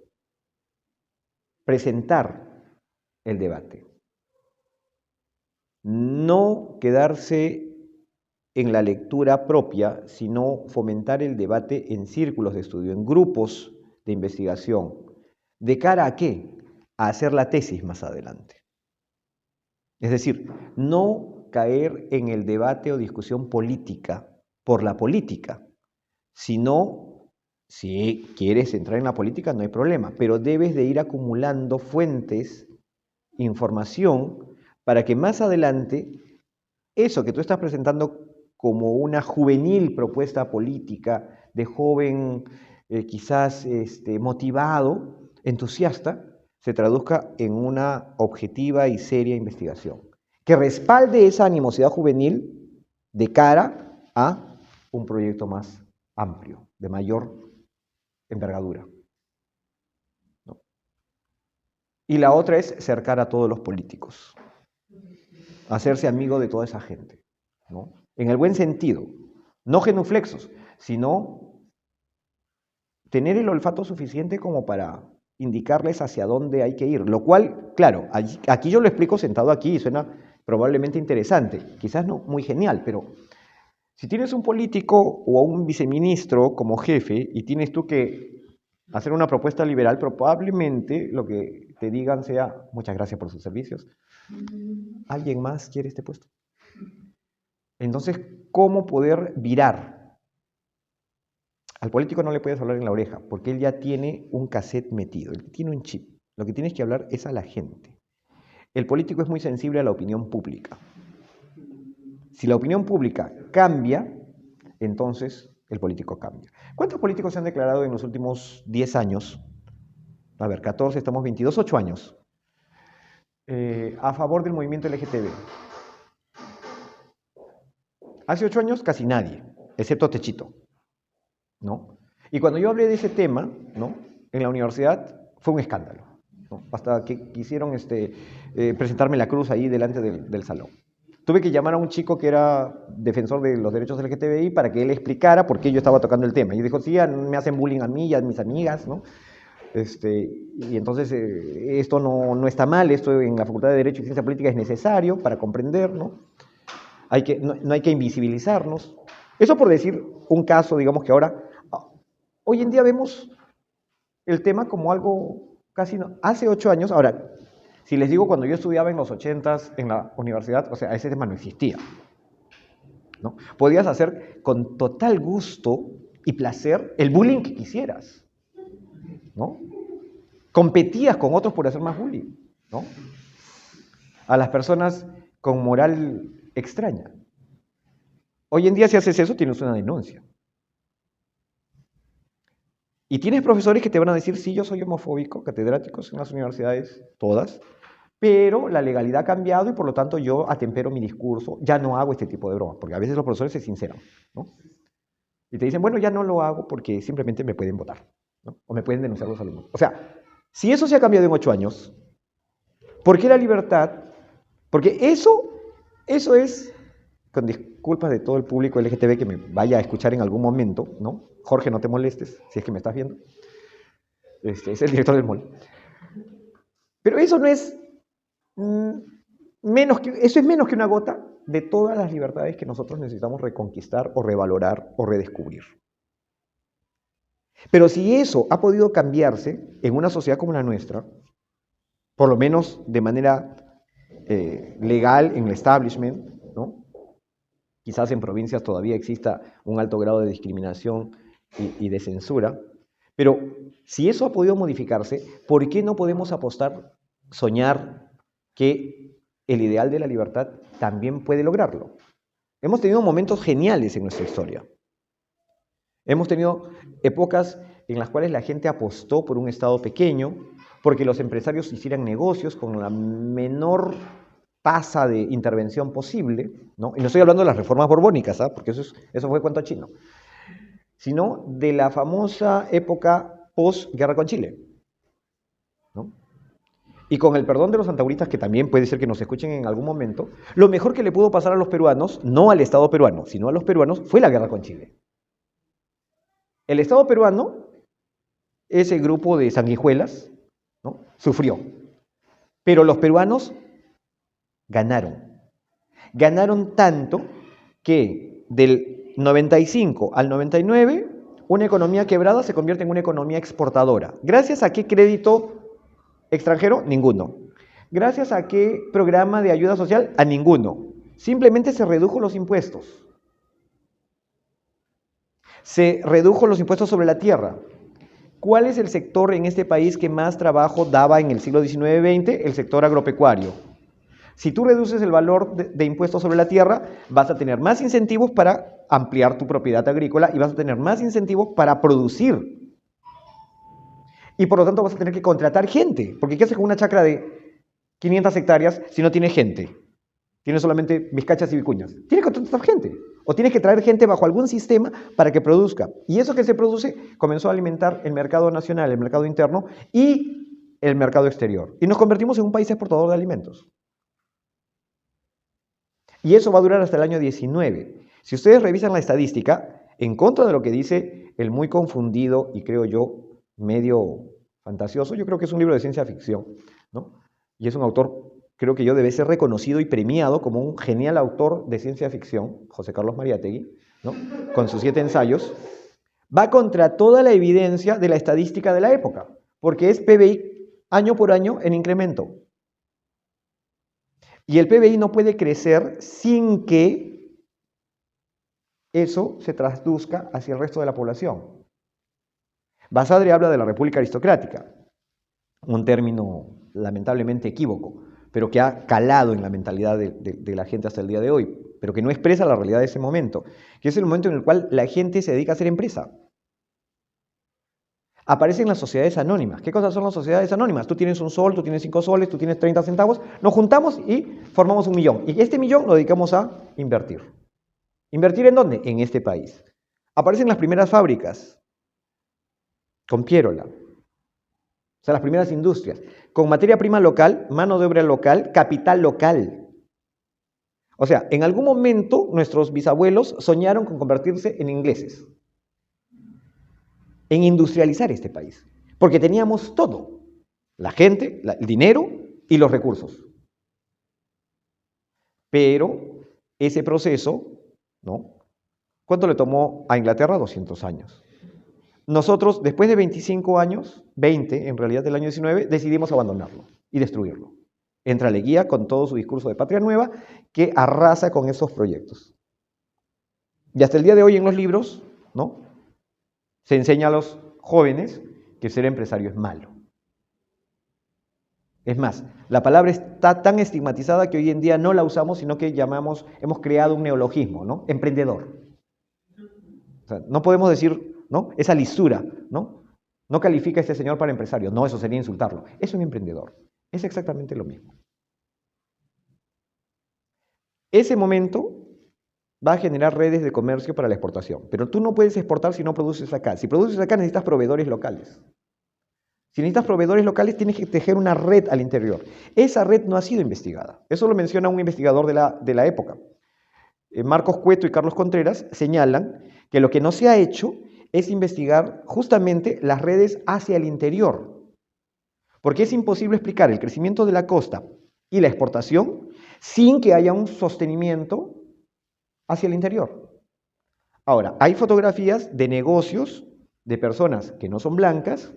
S2: presentar el debate. No quedarse en la lectura propia, sino fomentar el debate en círculos de estudio, en grupos de investigación. ¿De cara a qué? A hacer la tesis más adelante. Es decir, no caer en el debate o discusión política por la política, sino si quieres entrar en la política no hay problema, pero debes de ir acumulando fuentes, información, para que más adelante eso que tú estás presentando como una juvenil propuesta política de joven quizás motivado, entusiasta, se traduzca en una objetiva y seria investigación, que respalde esa animosidad juvenil de cara a un proyecto más amplio, de mayor envergadura, ¿no? Y la otra es cercar a todos los políticos, hacerse amigo de toda esa gente, ¿no? En el buen sentido, no genuflexos, sino tener el olfato suficiente como para indicarles hacia dónde hay que ir, lo cual, claro, aquí yo lo explico sentado aquí y suena probablemente interesante, quizás no muy genial, pero si tienes un político o un viceministro como jefe y tienes tú que hacer una propuesta liberal, probablemente lo que te digan sea, muchas gracias por sus servicios, ¿alguien más quiere este puesto? Entonces, ¿cómo poder virar? Al político no le puedes hablar en la oreja, porque él ya tiene un cassette metido, él tiene un chip. Lo que tienes que hablar es a la gente. El político es muy sensible a la opinión pública. Si la opinión pública cambia, entonces el político cambia. ¿Cuántos políticos se han declarado en los últimos 10 años? A ver, 14, estamos 22, 8 años. A favor del movimiento LGTB. Hace 8 años casi nadie, excepto Techito, ¿no? Y cuando yo hablé de ese tema, ¿no?, en la universidad fue un escándalo, ¿no? Hasta que quisieron presentarme la cruz ahí delante del salón. Tuve que llamar a un chico que era defensor de los derechos LGTBI para que él explicara por qué yo estaba tocando el tema. Y dijo, sí, me hacen bullying a mí y a mis amigas, ¿no? Y entonces esto no está mal, esto en la Facultad de Derecho y Ciencia Política es necesario para comprender, ¿no? No hay que invisibilizarnos. Eso por decir un caso, digamos que ahora, hoy en día vemos el tema como algo casi, no, hace 8 años, ahora, si les digo cuando yo estudiaba en los 80s en la universidad, o sea, ese tema no existía, ¿no? Podías hacer con total gusto y placer el bullying que quisieras, ¿no? Competías con otros por hacer más bullying, ¿no? A las personas con moral extraña. Hoy en día si haces eso tienes una denuncia. Y tienes profesores que te van a decir, sí, yo soy homofóbico, catedráticos en las universidades, todas, pero la legalidad ha cambiado y por lo tanto yo atempero mi discurso, ya no hago este tipo de bromas, porque a veces los profesores se sinceran, ¿no? Y te dicen, bueno, ya no lo hago porque simplemente me pueden votar, ¿no? O me pueden denunciar los alumnos. O sea, si eso se ha cambiado en 8 años, ¿por qué la libertad? Porque eso es, con disculpas de todo el público LGTB que me vaya a escuchar en algún momento, ¿no? Jorge, no te molestes, si es que me estás viendo. Es el director del mall. Pero eso no es eso es menos que una gota de todas las libertades que nosotros necesitamos reconquistar o revalorar o redescubrir. Pero si eso ha podido cambiarse en una sociedad como la nuestra, por lo menos de manera legal en el establishment, ¿no? Quizás en provincias todavía exista un alto grado de discriminación y de censura, pero si eso ha podido modificarse, ¿por qué no podemos apostar, soñar que el ideal de la libertad también puede lograrlo? Hemos tenido momentos geniales en nuestra historia. Hemos tenido épocas en las cuales la gente apostó por un Estado pequeño, porque los empresarios hicieran negocios con la menor tasa de intervención posible, ¿no? Y no estoy hablando de las reformas borbónicas, ¿ah? Porque eso fue cuento chino, sino de la famosa época post-guerra con Chile, ¿no? Y con el perdón de los antagonistas, que también puede ser que nos escuchen en algún momento, lo mejor que le pudo pasar a los peruanos, no al Estado peruano, sino a los peruanos, fue la guerra con Chile. El Estado peruano, ese grupo de sanguijuelas, ¿no?, sufrió. Pero los peruanos ganaron. Ganaron tanto que del 95 al 99, una economía quebrada se convierte en una economía exportadora. ¿Gracias a qué crédito extranjero? Ninguno. ¿Gracias a qué programa de ayuda social? A ninguno. Simplemente se redujo los impuestos. Se redujo los impuestos sobre la tierra. ¿Cuál es el sector en este país que más trabajo daba en el siglo XIX-XX? El sector agropecuario. Si tú reduces el valor de impuestos sobre la tierra, vas a tener más incentivos para ampliar tu propiedad agrícola y vas a tener más incentivos para producir. Y por lo tanto vas a tener que contratar gente. Porque ¿qué haces con una chacra de 500 hectáreas si no tiene gente? Tiene solamente vizcachas y vicuñas. Tienes que contratar gente. O tienes que traer gente bajo algún sistema para que produzca. Y eso que se produce comenzó a alimentar el mercado nacional, el mercado interno y el mercado exterior. Y nos convertimos en un país exportador de alimentos. Y eso va a durar hasta el año 19. Si ustedes revisan la estadística, en contra de lo que dice el muy confundido y creo yo medio fantasioso, yo creo que es un libro de ciencia ficción, ¿no? Y es un autor, creo que yo debe ser reconocido y premiado como un genial autor de ciencia ficción, José Carlos Mariátegui, ¿no?, con sus 7 ensayos, va contra toda la evidencia de la estadística de la época, porque es PBI año por año en incremento. Y el PBI no puede crecer sin que eso se traduzca hacia el resto de la población. Basadre habla de la república aristocrática, un término lamentablemente equívoco, pero que ha calado en la mentalidad de la gente hasta el día de hoy, pero que no expresa la realidad de ese momento, que es el momento en el cual la gente se dedica a hacer empresa. Aparecen las sociedades anónimas. ¿Qué cosas son las sociedades anónimas? Tú tienes un sol, tú tienes 5 soles, tú tienes 30 centavos, nos juntamos y formamos 1 millón. Y este millón lo dedicamos a invertir. ¿Invertir en dónde? En este país. Aparecen las primeras fábricas, con Piérola. O sea, las primeras industrias, con materia prima local, mano de obra local, capital local. O sea, en algún momento nuestros bisabuelos soñaron con convertirse en ingleses, en industrializar este país, porque teníamos todo, la gente, el dinero y los recursos. Pero ese proceso, ¿no?, ¿cuánto le tomó a Inglaterra? 200 años. Nosotros, después de 25 años, 20 en realidad del año 19, decidimos abandonarlo y destruirlo. Entra Leguía con todo su discurso de Patria Nueva, que arrasa con esos proyectos. Y hasta el día de hoy en los libros, ¿no?, se enseña a los jóvenes que ser empresario es malo. Es más, la palabra está tan estigmatizada que hoy en día no la usamos, sino que hemos creado un neologismo, ¿no?, emprendedor. O sea, no podemos decir, ¿no?, esa lisura, ¿no?, no califica a este señor para empresario. No, eso sería insultarlo. Es un emprendedor. Es exactamente lo mismo. Ese momento va a generar redes de comercio para la exportación. Pero tú no puedes exportar si no produces acá. Si produces acá necesitas proveedores locales. Si necesitas proveedores locales tienes que tejer una red al interior. Esa red no ha sido investigada. Eso lo menciona un investigador de la época. Marcos Cueto y Carlos Contreras señalan que lo que no se ha hecho es investigar justamente las redes hacia el interior. Porque es imposible explicar el crecimiento de la costa y la exportación sin que haya un sostenimiento hacia el interior. Ahora, hay fotografías de negocios de personas que no son blancas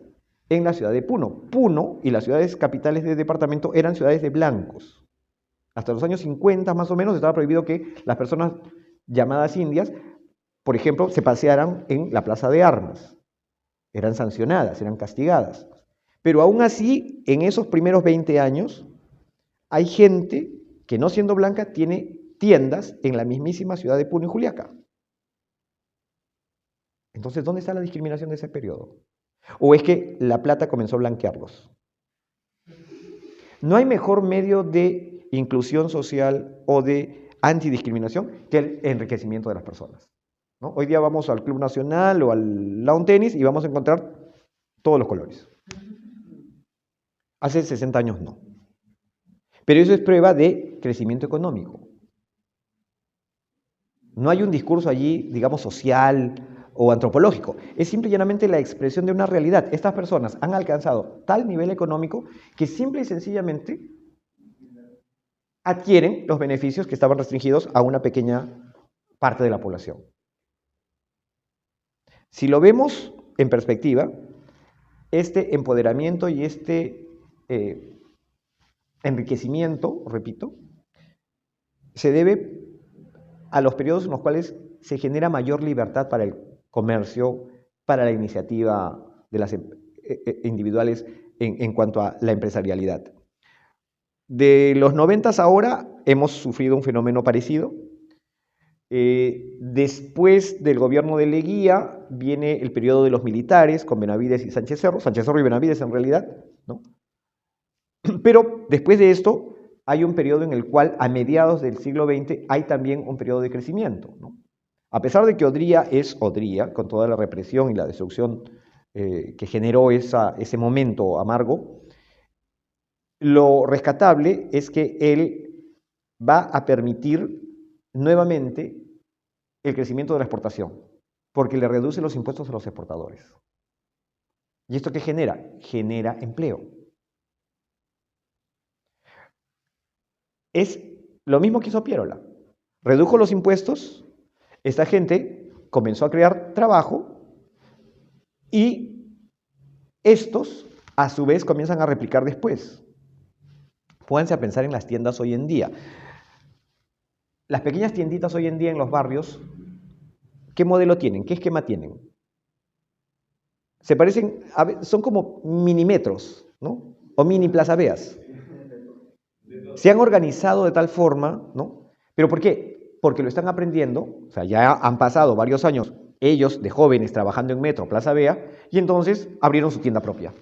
S2: en la ciudad de Puno. Puno y las ciudades capitales del departamento eran ciudades de blancos. Hasta los años 50 más o menos estaba prohibido que las personas llamadas indias, por ejemplo, se pasearan en la plaza de armas. Eran sancionadas, eran castigadas. Pero aún así, en esos primeros 20 años, hay gente que no siendo blanca tiene tiendas en la mismísima ciudad de Puno y Juliaca. Entonces, ¿dónde está la discriminación de ese periodo? ¿O es que La Plata comenzó a blanquearlos? No hay mejor medio de inclusión social o de antidiscriminación que el enriquecimiento de las personas, ¿no? Hoy día vamos al Club Nacional o al Lawn Tennis y vamos a encontrar todos los colores. Hace 60 años no. Pero eso es prueba de crecimiento económico. No hay un discurso allí, digamos, social o antropológico. Es simple y llanamente la expresión de una realidad. Estas personas han alcanzado tal nivel económico que simple y sencillamente adquieren los beneficios que estaban restringidos a una pequeña parte de la población. Si lo vemos en perspectiva, este empoderamiento y este enriquecimiento, repito, se debe a los periodos en los cuales se genera mayor libertad para el comercio, para la iniciativa de las individuales en cuanto a la empresarialidad. De los 90 ahora hemos sufrido un fenómeno parecido. Después del gobierno de Leguía viene el periodo de los militares con Benavides y Sánchez Cerro y Benavides en realidad, ¿no? Pero después de esto hay un periodo en el cual a mediados del siglo XX hay también un periodo de crecimiento, ¿no? A pesar de que Odría es Odría, con toda la represión y la destrucción que generó ese momento amargo, lo rescatable es que él va a permitir nuevamente el crecimiento de la exportación, porque le reduce los impuestos a los exportadores. ¿Y esto qué genera? Genera empleo. Es lo mismo que hizo Piérola. Redujo los impuestos, esta gente comenzó a crear trabajo y estos, a su vez, comienzan a replicar después. Pónganse a pensar en las tiendas hoy en día. Las pequeñas tienditas hoy en día en los barrios, ¿qué modelo tienen? ¿Qué esquema tienen? Se parecen, son como minimetros, ¿no? O mini Plaza Veas. Se han organizado de tal forma, ¿no? ¿Pero por qué? Porque lo están aprendiendo, o sea, ya han pasado varios años ellos de jóvenes trabajando en Metro, Plaza Vea, y entonces abrieron su tienda propia.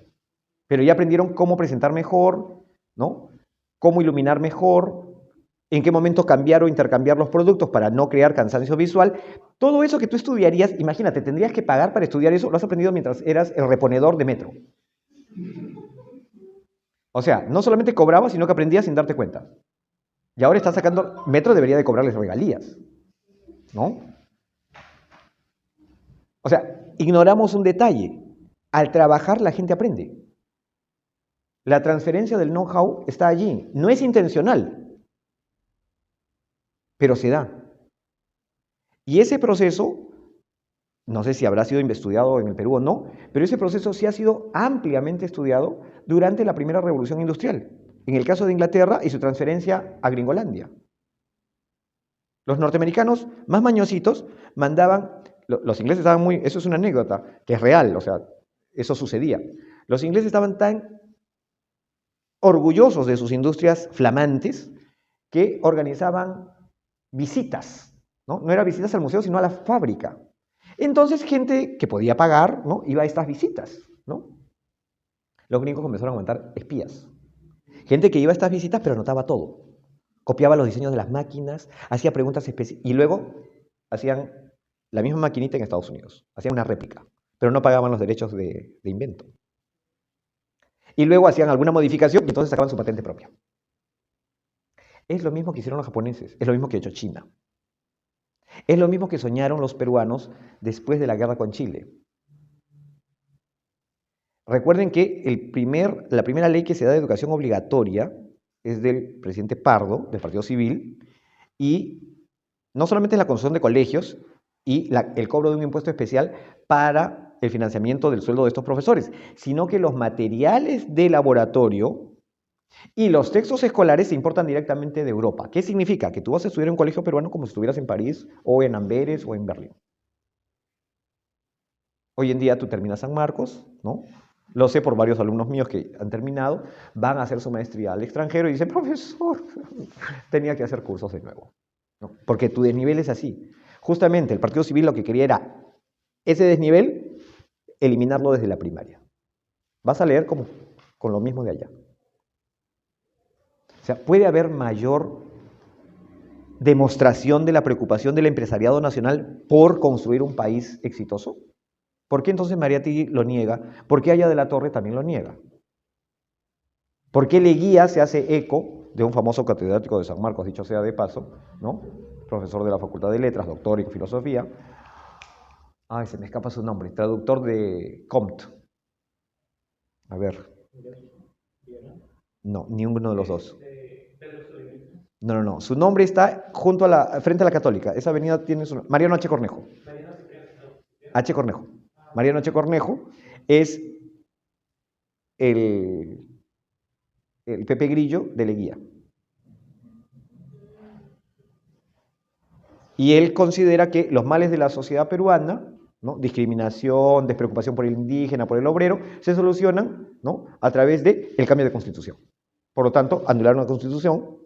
S2: Pero ya aprendieron cómo presentar mejor, ¿no? Cómo iluminar mejor, en qué momento cambiar o intercambiar los productos para no crear cansancio visual. Todo eso que tú estudiarías, imagínate, tendrías que pagar para estudiar eso, lo has aprendido mientras eras el reponedor de Metro. O sea, no solamente cobrabas, sino que aprendías sin darte cuenta. Y ahora estás sacando, Metro debería de cobrarles regalías, ¿no? O sea, ignoramos un detalle. Al trabajar la gente aprende. La transferencia del know-how está allí. No es intencional, pero se da. Y ese proceso, no sé si habrá sido estudiado en el Perú o no, pero ese proceso sí ha sido ampliamente estudiado durante la primera revolución industrial. En el caso de Inglaterra y su transferencia a Gringolandia. Los norteamericanos, más mañositos, mandaban, los ingleses estaban muy, eso es una anécdota, que es real, o sea, eso sucedía. Los ingleses estaban tan orgullosos de sus industrias flamantes que organizaban visitas, ¿no? No eran visitas al museo, sino a la fábrica. Entonces, gente que podía pagar, ¿no? Iba a estas visitas, ¿no? Los gringos comenzaron a montar espías. Gente que iba a estas visitas, pero anotaba todo. Copiaba los diseños de las máquinas, hacía preguntas específicas, y luego hacían la misma maquinita en Estados Unidos. Hacían una réplica, pero no pagaban los derechos de invento. Y luego hacían alguna modificación y entonces sacaban su patente propia. Es lo mismo que hicieron los japoneses, es lo mismo que ha hecho China. Es lo mismo que soñaron los peruanos después de la guerra con Chile. Recuerden que la primera ley que se da de educación obligatoria es del presidente Pardo, del Partido Civil, y no solamente es la construcción de colegios y el cobro de un impuesto especial para el financiamiento del sueldo de estos profesores, sino que los materiales de laboratorio y los textos escolares se importan directamente de Europa. ¿Qué significa? Que tú vas a estudiar en un colegio peruano como si estuvieras en París, o en Amberes, o en Berlín. Hoy en día tú terminas San Marcos, ¿no? Lo sé por varios alumnos míos que han terminado, van a hacer su maestría al extranjero y dicen, profesor, tenía que hacer cursos de nuevo, ¿no? Porque tu desnivel es así. Justamente el Partido Civil lo que quería era ese desnivel, eliminarlo desde la primaria. Vas a leer como con lo mismo de allá. O sea, ¿puede haber mayor demostración de la preocupación del empresariado nacional por construir un país exitoso? ¿Por qué entonces Mariátegui lo niega? ¿Por qué Haya de la Torre también lo niega? ¿Por qué Leguía se hace eco de un famoso catedrático de San Marcos, dicho sea de paso, ¿no? Profesor de la Facultad de Letras, doctor en filosofía? Ay, se me escapa su nombre, traductor de Comte. A ver. No, ni uno de los dos. No. Su nombre está frente a la Católica. Esa avenida tiene su nombre. Mariano H. Cornejo. H. Cornejo. Mariano H. Cornejo es el Pepe Grillo de Leguía. Y él considera que los males de la sociedad peruana, ¿no? Discriminación, despreocupación por el indígena, por el obrero, se solucionan, ¿no? A través del cambio de constitución. Por lo tanto, anularon la constitución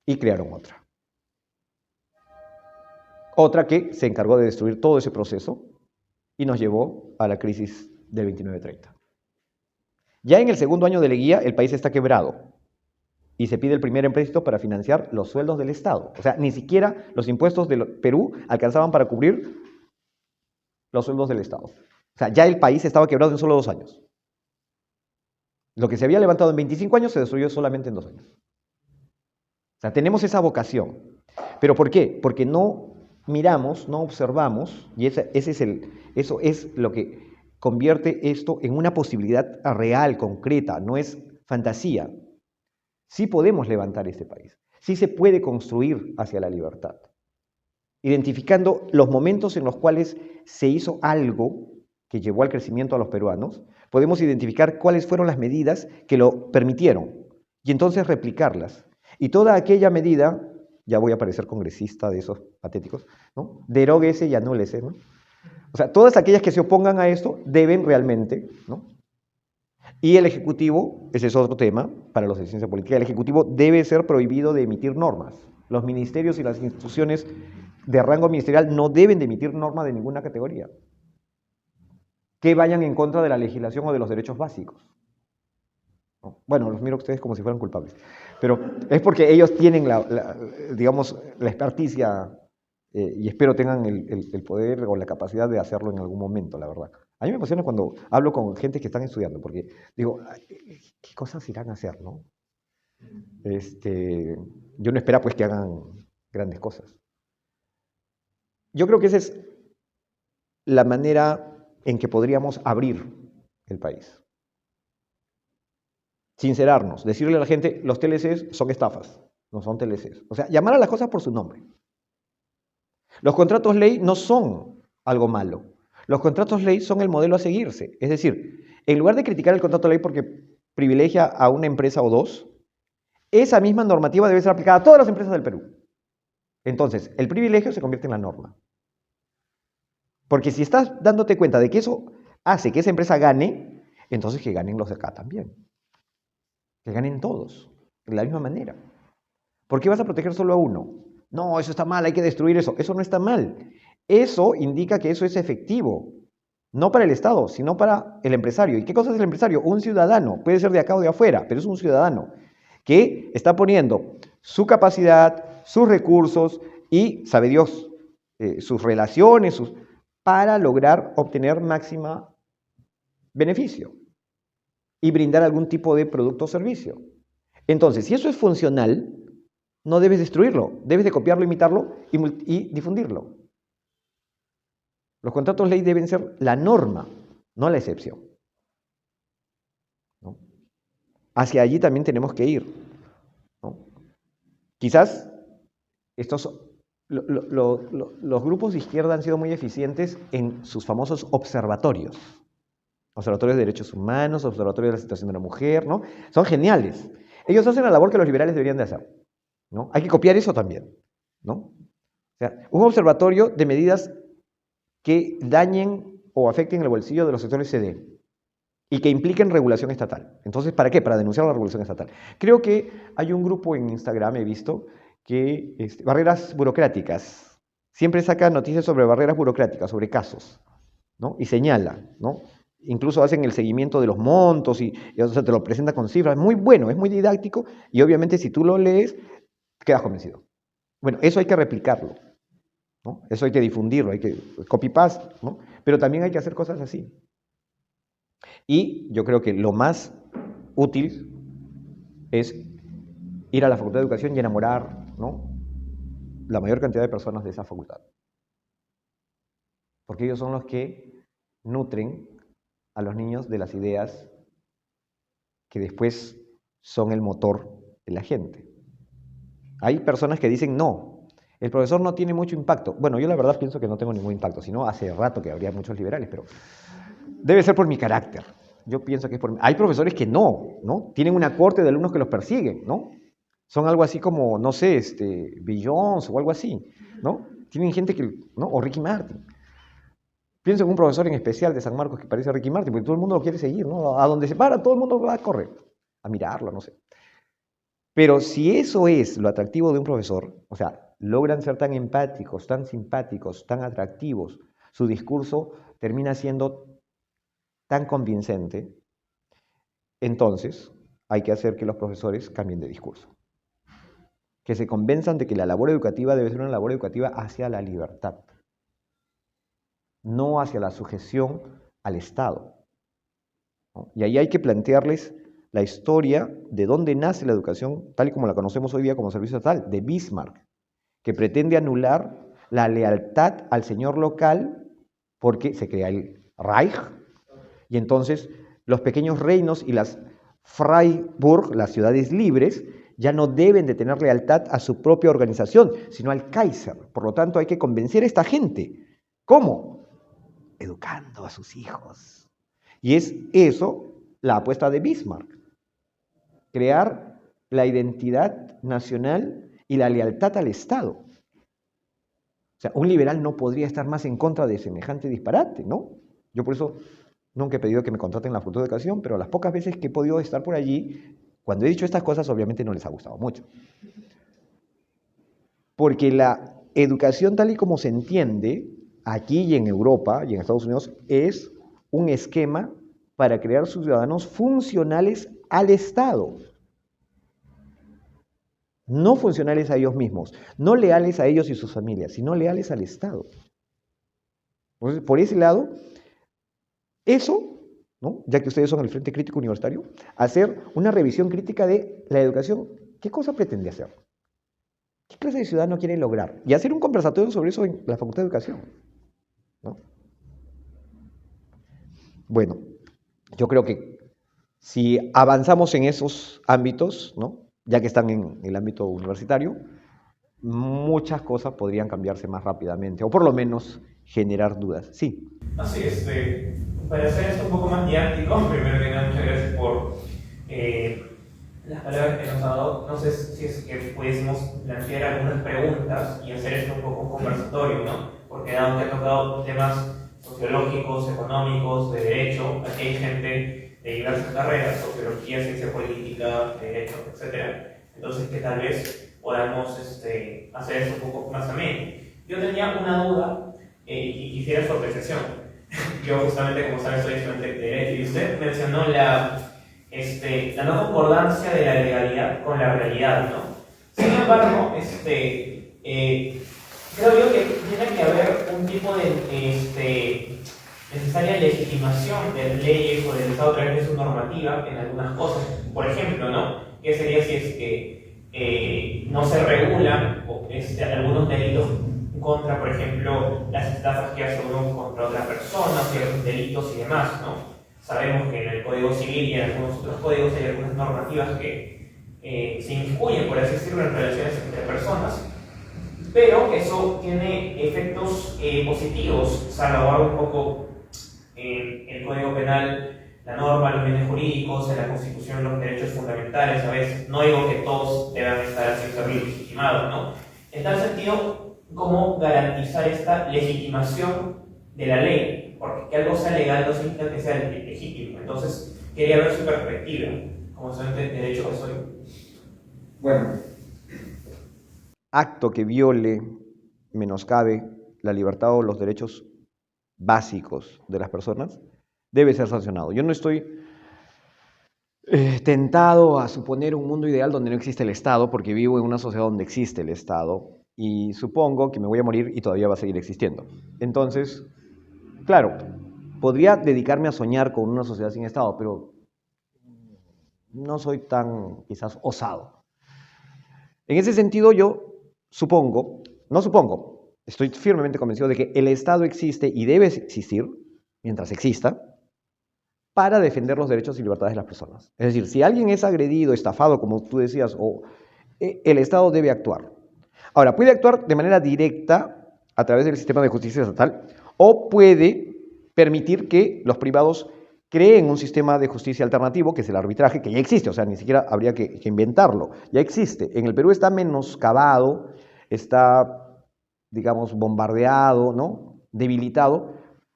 S2: y crearon otra. Otra que se encargó de destruir todo ese proceso y nos llevó a la crisis del 29-30. Ya en el segundo año de Leguía, el país está quebrado y se pide el primer empréstito para financiar los sueldos del Estado. O sea, ni siquiera los impuestos de Perú alcanzaban para cubrir los sueldos del Estado. O sea, ya el país estaba quebrado en solo 2 años. Lo que se había levantado en 25 años se destruyó solamente en 2 años. O sea, tenemos esa vocación. ¿Pero por qué? Porque no miramos, no observamos, y eso es lo que convierte esto en una posibilidad real, concreta, no es fantasía. Sí podemos levantar este país, sí se puede construir hacia la libertad, identificando los momentos en los cuales se hizo algo que llevó al crecimiento a los peruanos, podemos identificar cuáles fueron las medidas que lo permitieron y entonces replicarlas. Y toda aquella medida, ya voy a parecer congresista de esos patéticos, ¿no? Deróguese y anúlese, ¿no? O sea, todas aquellas que se opongan a esto deben realmente, ¿no? Y el Ejecutivo, ese es otro tema para los de ciencia política, el Ejecutivo debe ser prohibido de emitir normas. Los ministerios y las instituciones de rango ministerial no deben de emitir normas de ninguna categoría que vayan en contra de la legislación o de los derechos básicos. Bueno, los miro a ustedes como si fueran culpables, pero es porque ellos tienen digamos, la experticia y espero tengan el poder o la capacidad de hacerlo en algún momento, la verdad. A mí me emociona cuando hablo con gente que están estudiando, porque digo, ¿qué cosas irán a hacer, no? Yo no espero pues que hagan grandes cosas. Yo creo que esa es la manera en que podríamos abrir el país. Sincerarnos, decirle a la gente, los TLCs son estafas, no son TLCs. O sea, llamar a las cosas por su nombre. Los contratos ley no son algo malo. Los contratos ley son el modelo a seguirse. Es decir, en lugar de criticar el contrato ley porque privilegia a una empresa o dos, esa misma normativa debe ser aplicada a todas las empresas del Perú. Entonces, el privilegio se convierte en la norma. Porque si estás dándote cuenta de que eso hace que esa empresa gane, entonces que ganen los de acá también. Que ganen todos, de la misma manera. ¿Por qué vas a proteger solo a uno? No, eso está mal, hay que destruir eso. Eso no está mal. Eso indica que eso es efectivo. No para el Estado, sino para el empresario. ¿Y qué cosa es el empresario? Un ciudadano. Puede ser de acá o de afuera, pero es un ciudadano que está poniendo su capacidad, sus recursos y, sabe Dios, sus relaciones para lograr obtener máxima beneficio y brindar algún tipo de producto o servicio. Entonces, si eso es funcional, no debes destruirlo, debes de copiarlo, imitarlo y difundirlo. Los contratos ley deben ser la norma, no la excepción, ¿no? Hacia allí también tenemos que ir, ¿no? Quizás estos los grupos de izquierda han sido muy eficientes en sus famosos observatorios. Observatorios de derechos humanos, observatorios de la situación de la mujer, ¿no? Son geniales. Ellos hacen la labor que los liberales deberían de hacer, ¿no? Hay que copiar eso también, ¿no? O sea, un observatorio de medidas que dañen o afecten el bolsillo de los sectores CD y que impliquen regulación estatal. Entonces, ¿para qué? Para denunciar la regulación estatal. Creo que hay un grupo en Instagram, he visto, que barreras burocráticas. Siempre saca noticias sobre barreras burocráticas, sobre casos, ¿no? Y señala, ¿no? Incluso hacen el seguimiento de los montos o sea, te lo presenta con cifras. Muy bueno, es muy didáctico y obviamente si tú lo lees, quedas convencido. Bueno, eso hay que replicarlo, ¿no? Eso hay que difundirlo, hay que copy-paste, ¿no? Pero también hay que hacer cosas así. Y yo creo que lo más útil es ir a la Facultad de Educación y enamorar, ¿no?, la mayor cantidad de personas de esa facultad. Porque ellos son los que nutren a los niños de las ideas que después son el motor de la gente. Hay personas que dicen, no, el profesor no tiene mucho impacto. Bueno, yo la verdad pienso que no tengo ningún impacto, si no hace rato que habría muchos liberales, pero debe ser por mi carácter. Yo pienso que es por... Hay profesores que no, tienen una corte de alumnos que los persiguen, ¿no? Son algo así como, no sé, Beyoncé o algo así, ¿no? Tienen gente que, ¿no? O Ricky Martin. Pienso en un profesor en especial de San Marcos que parece Ricky Martin, porque todo el mundo lo quiere seguir, ¿no? A donde se para, todo el mundo va a correr, a mirarlo, no sé. Pero si eso es lo atractivo de un profesor, o sea, logran ser tan empáticos, tan simpáticos, tan atractivos, su discurso termina siendo tan convincente, entonces hay que hacer que los profesores cambien de discurso. Que se convenzan de que la labor educativa debe ser una labor educativa hacia la libertad, no hacia la sujeción al Estado, ¿no? Y ahí hay que plantearles la historia de dónde nace la educación, tal y como la conocemos hoy día como servicio estatal, de Bismarck, que pretende anular la lealtad al señor local porque se crea el Reich, y entonces los pequeños reinos y las Freiburg, las ciudades libres, ya no deben de tener lealtad a su propia organización, sino al Kaiser. Por lo tanto, hay que convencer a esta gente. ¿Cómo? Educando a sus hijos. Y es eso la apuesta de Bismarck. Crear la identidad nacional y la lealtad al Estado. O sea, un liberal no podría estar más en contra de semejante disparate, ¿no? Yo por eso nunca he pedido que me contraten en la Facultad de Educación, pero las pocas veces que he podido estar por allí, cuando he dicho estas cosas, obviamente no les ha gustado mucho. Porque la educación tal y como se entiende aquí y en Europa y en Estados Unidos es un esquema para crear ciudadanos funcionales al Estado. No funcionales a ellos mismos, no leales a ellos y sus familias, sino leales al Estado. Entonces, por ese lado, eso, ¿no?, ya que ustedes son el Frente Crítico Universitario, hacer una revisión crítica de la educación. ¿Qué cosa pretende hacer? ¿Qué clase de ciudadano quiere lograr? Y hacer un conversatorio sobre eso en la Facultad de Educación, ¿no? Bueno, yo creo que si avanzamos en esos ámbitos, ¿no?, ya que están en el ámbito universitario, muchas cosas podrían cambiarse más rápidamente, o por lo menos generar dudas. Sí.
S1: Así para hacer esto un poco más didáctico, primero que nada, muchas gracias por las palabras que nos ha dado. No sé si es que pudiésemos plantear algunas preguntas y hacer esto un poco un conversatorio, ¿no? Porque dado que ha tocado temas sociológicos, económicos, de derecho, aquí hay gente de diversas carreras, sociología, ciencia política, derecho, etc. Entonces que tal vez podamos hacer esto un poco más ameno. Yo tenía una duda y quisiera su apreciación. Yo justamente, como sabes, soy estudiante de Derecho y usted mencionó la no concordancia de la legalidad con la realidad, ¿no? Sin embargo, creo yo que tiene que haber un tipo de necesaria legitimación de leyes o del Estado a través de su normativa en algunas cosas. Por ejemplo, ¿no?, ¿qué sería si es que no se regulan algunos delitos contra, por ejemplo, las estafas que hace uno contra otra persona, ciertos delitos y demás, ¿no? Sabemos que en el Código Civil y en algunos otros códigos hay algunas normativas que se inmiscuyen, por así decirlo, en relaciones entre personas. pero eso tiene efectos positivos, salvaguarda un poco el Código Penal, la norma, los bienes jurídicos, en la Constitución, los derechos fundamentales. A veces no digo que todos deban estar sin ser legitimados, ¿no? En tal sentido, ¿cómo garantizar esta legitimación de la ley? Porque que algo sea legal no significa que sea legítimo. Entonces, quería ver su perspectiva como estudiante de derecho que soy.
S3: Bueno,
S2: Acto que viole, menoscabe la libertad o los derechos básicos de las personas debe ser sancionado. Yo no estoy tentado a suponer un mundo ideal donde no existe el Estado, porque vivo en una sociedad donde existe el Estado y supongo que me voy a morir y todavía va a seguir existiendo. Entonces, claro, podría dedicarme a soñar con una sociedad sin Estado, pero no soy tan, quizás, osado. En ese sentido, yo supongo, no supongo, estoy firmemente convencido de que el Estado existe y debe existir, mientras exista, para defender los derechos y libertades de las personas. Es decir, si alguien es agredido, estafado, como tú decías, el Estado debe actuar. Ahora, puede actuar de manera directa a través del sistema de justicia estatal o puede permitir que los privados creen un sistema de justicia alternativo, que es el arbitraje, que ya existe, o sea, ni siquiera habría que inventarlo, ya existe. En el Perú está menoscabado, está, digamos, bombardeado, ¿no? Debilitado,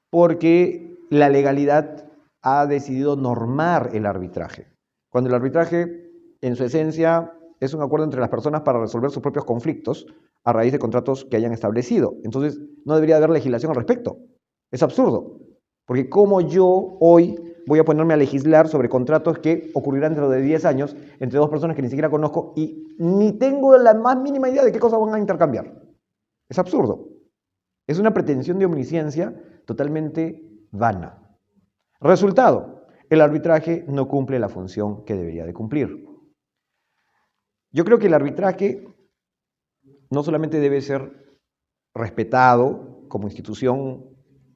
S2: porque la legalidad ha decidido normar el arbitraje. Cuando el arbitraje, en su esencia, es un acuerdo entre las personas para resolver sus propios conflictos a raíz de contratos que hayan establecido. Entonces, no debería haber legislación al respecto. Es absurdo, porque ¿cómo yo hoy voy a ponerme a legislar sobre contratos que ocurrirán dentro de 10 años entre dos personas que ni siquiera conozco y ni tengo la más mínima idea de qué cosas van a intercambiar? Es absurdo. Es una pretensión de omnisciencia totalmente vana. Resultado, el arbitraje no cumple la función que debería de cumplir. Yo creo que el arbitraje no solamente debe ser respetado como institución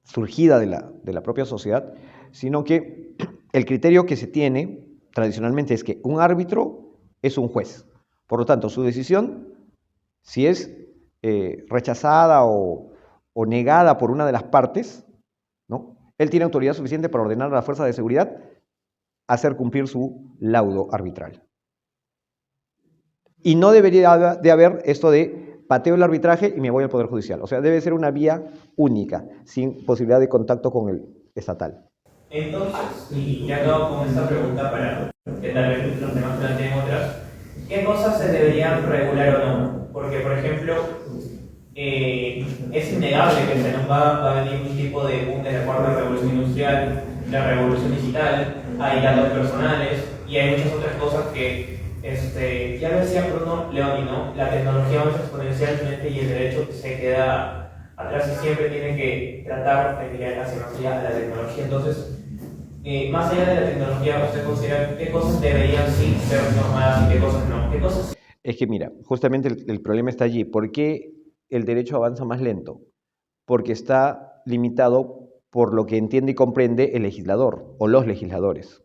S2: surgida de la propia sociedad, sino que el criterio que se tiene tradicionalmente es que un árbitro es un juez. Por lo tanto, su decisión, si es rechazada o negada por una de las partes, ¿no?, él tiene autoridad suficiente para ordenar a la fuerza de seguridad hacer cumplir su laudo arbitral. Y no debería de haber esto de pateo el arbitraje y me voy al Poder Judicial. O sea, debe ser una vía única, sin posibilidad de contacto con el estatal.
S1: Entonces, y ya acabo con esta pregunta para que tal vez los demás planteen otras, ¿qué cosas se deberían regular o no? Porque, por ejemplo, es innegable que se nos va a venir un tipo de boom de la cuarta revolución industrial, la revolución digital, hay datos personales y hay muchas otras cosas que, ya lo decía Bruno Leoni, ¿no? La tecnología avanza exponencialmente y el derecho se queda atrás y siempre tiene que tratar de mirar hacia más allá de la tecnología. Entonces, más allá de la tecnología, ¿usted considera qué cosas deberían sí ser normadas y qué cosas no? ¿Qué cosas?
S2: Es que mira, justamente el problema está allí. ¿Por qué el derecho avanza más lento? Porque está limitado por lo que entiende y comprende el legislador o los legisladores.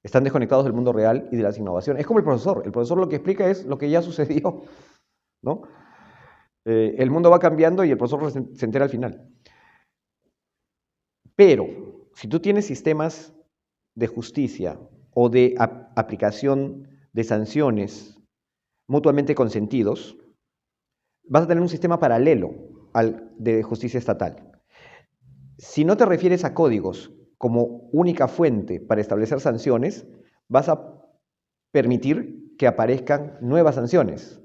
S2: Están desconectados del mundo real y de las innovaciones. Es como el profesor. El profesor lo que explica es lo que ya sucedió, ¿no? El mundo va cambiando y el profesor se entera al final. Pero, si tú tienes sistemas de justicia o de aplicación de sanciones mutuamente consentidos, vas a tener un sistema paralelo al de justicia estatal. Si no te refieres a códigos como única fuente para establecer sanciones, vas a permitir que aparezcan nuevas sanciones.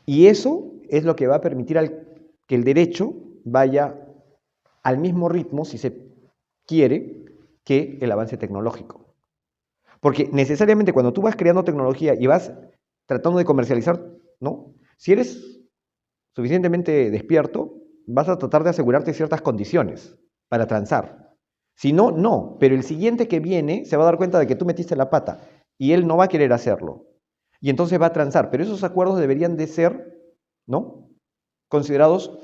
S2: Y eso es lo que va a permitir que el derecho vaya al mismo ritmo, si se quiere, que el avance tecnológico. Porque necesariamente cuando tú vas creando tecnología y vas tratando de comercializar, ¿no?, si eres suficientemente despierto, vas a tratar de asegurarte ciertas condiciones para transar. Si no, no. Pero el siguiente que viene se va a dar cuenta de que tú metiste la pata y él no va a querer hacerlo. Y entonces va a transar. Pero esos acuerdos deberían de ser, ¿no?, considerados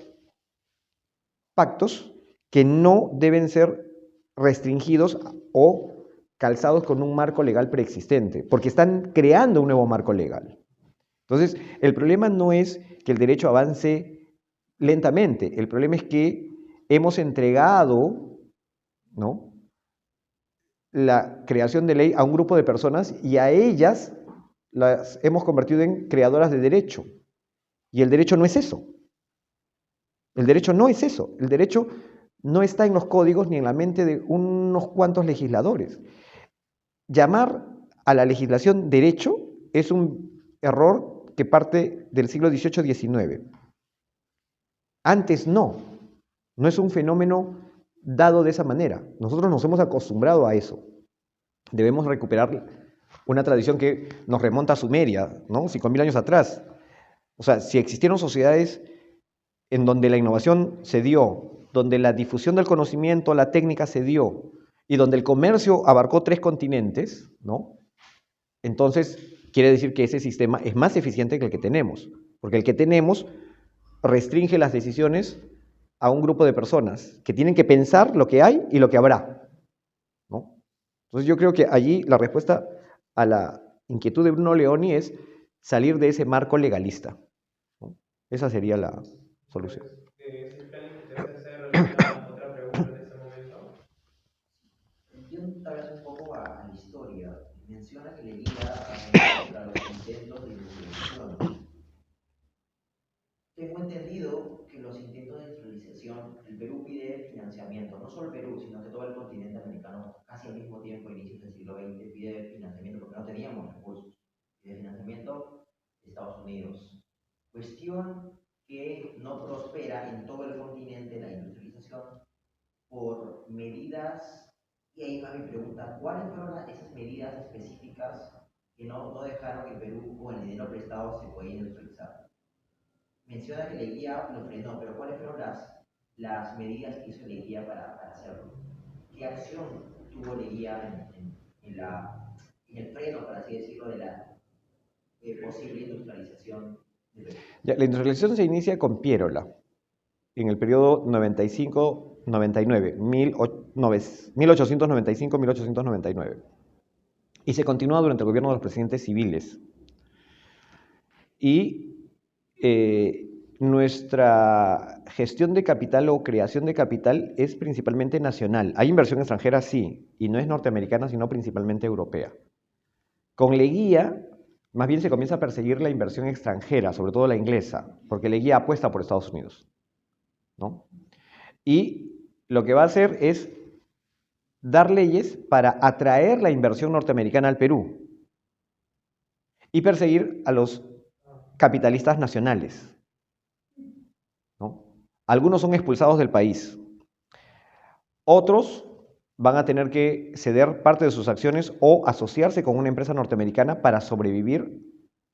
S2: pactos que no deben ser restringidos o calzados con un marco legal preexistente, porque están creando un nuevo marco legal. Entonces, el problema no es que el derecho avance lentamente, el problema es que hemos entregado, ¿no?, la creación de ley a un grupo de personas y a ellas las hemos convertido en creadoras de derecho. Y el derecho no es eso. El derecho no es eso. El derecho no está en los códigos ni en la mente de unos cuantos legisladores. Llamar a la legislación derecho es un error que parte del siglo XVIII-XIX. Antes no es un fenómeno dado de esa manera. Nosotros nos hemos acostumbrado a eso. Debemos recuperar una tradición que nos remonta a Sumeria, ¿no?, 5.000 años atrás. O sea, si existieron sociedades en donde la innovación se dio, donde la difusión del conocimiento, la técnica se dio, y donde el comercio abarcó 3 continentes, ¿no?, entonces quiere decir que ese sistema es más eficiente que el que tenemos, porque el que tenemos restringe las decisiones a un grupo de personas que tienen que pensar lo que hay y lo que habrá, ¿no? Entonces yo creo que allí la respuesta a la inquietud de Bruno Leoni es salir de ese marco legalista, ¿no? Esa sería la solución.
S1: Si Félix, ¿quieres hacer alguna otra pregunta en este momento?
S4: Yo tal vez un poco a la historia. Menciona que le guía contra los intentos de industrialización. Tengo entendido que los intentos de industrialización, el Perú pide financiamiento, no solo el Perú, sino que todo el continente americano, casi al mismo tiempo, a inicios del siglo XX, pide financiamiento porque no teníamos recursos. Pide financiamiento de Estados Unidos. Cuestión que no prospera en todo el continente la industrialización por medidas, y ahí va mi pregunta, ¿cuáles fueron esas medidas específicas que no dejaron que el Perú con el dinero prestado se pudiera industrializar? Menciona que Leguía lo frenó, pero ¿cuáles fueron las medidas que hizo Leguía para hacerlo? ¿Qué acción tuvo Leguía en el freno, por así decirlo, de la posible industrialización de Perú?
S2: Ya, la industrialización se inicia con Piérola, en el periodo 95-99, 1895-1899, y se continúa durante el gobierno de los presidentes civiles. Y nuestra gestión de capital o creación de capital es principalmente nacional. Hay inversión extranjera, sí, y no es norteamericana, sino principalmente europea. Con Leguía, más bien se comienza a perseguir la inversión extranjera, sobre todo la inglesa, porque Leguía apuesta por Estados Unidos, ¿no? Y lo que va a hacer es dar leyes para atraer la inversión norteamericana al Perú y perseguir a los capitalistas nacionales, ¿no? Algunos son expulsados del país, otros van a tener que ceder parte de sus acciones o asociarse con una empresa norteamericana para sobrevivir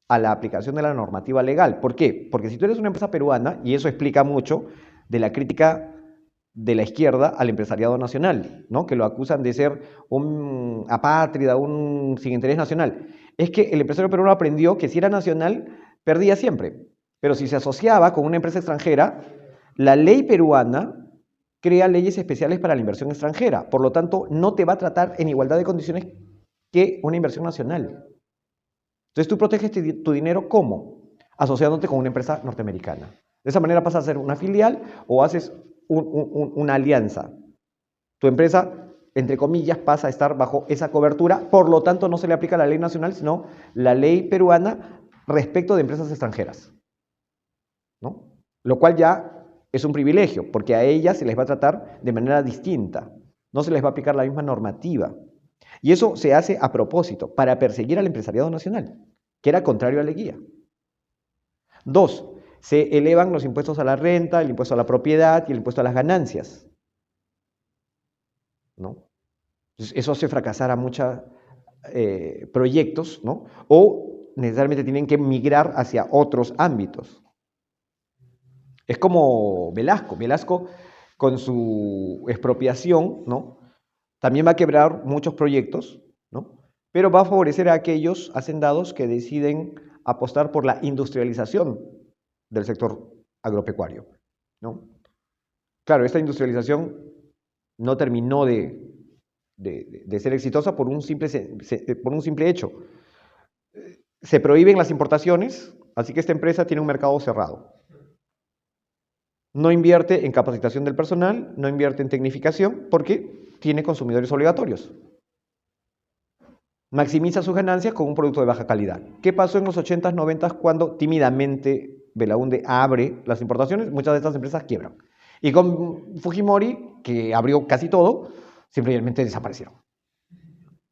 S2: a la aplicación de la normativa legal. ¿Por qué? Porque si tú eres una empresa peruana, y eso explica mucho de la crítica de la izquierda al empresariado nacional, ¿no?, que lo acusan de ser un apátrida, un sin interés nacional, es que el empresario peruano aprendió que si era nacional, perdía siempre, pero si se asociaba con una empresa extranjera, la ley peruana crea leyes especiales para la inversión extranjera, por lo tanto, no te va a tratar en igualdad de condiciones que una inversión nacional. Entonces tú proteges tu dinero, ¿cómo? Asociándote con una empresa norteamericana. De esa manera pasas a ser una filial o haces una alianza. Tu empresa, entre comillas, pasa a estar bajo esa cobertura, por lo tanto no se le aplica la ley nacional, sino la ley peruana respecto de empresas extranjeras, ¿no? Lo cual ya es un privilegio, porque a ellas se les va a tratar de manera distinta, no se les va a aplicar la misma normativa. Y eso se hace a propósito, para perseguir al empresariado nacional, que era contrario a Leguía. 2, se elevan los impuestos a la renta, el impuesto a la propiedad y el impuesto a las ganancias, ¿no? Entonces, eso hace fracasar a muchos proyectos, ¿no? O necesariamente tienen que migrar hacia otros ámbitos. Es como Velasco. Velasco, con su expropiación, ¿no?, también va a quebrar muchos proyectos, ¿no?, pero va a favorecer a aquellos hacendados que deciden apostar por la industrialización del sector agropecuario, ¿no? Claro, esta industrialización no terminó de ser exitosa por un simple hecho. Se prohíben las importaciones Así que esta empresa tiene un mercado cerrado. No invierte en capacitación del personal, no invierte en tecnificación, porque tiene consumidores obligatorios. Maximiza sus ganancias con un producto de baja calidad. ¿Qué pasó en los 80s, 90s cuando tímidamente Belaunde abre las importaciones? Muchas de estas empresas quiebran. Y con Fujimori, que abrió casi todo, simplemente desaparecieron.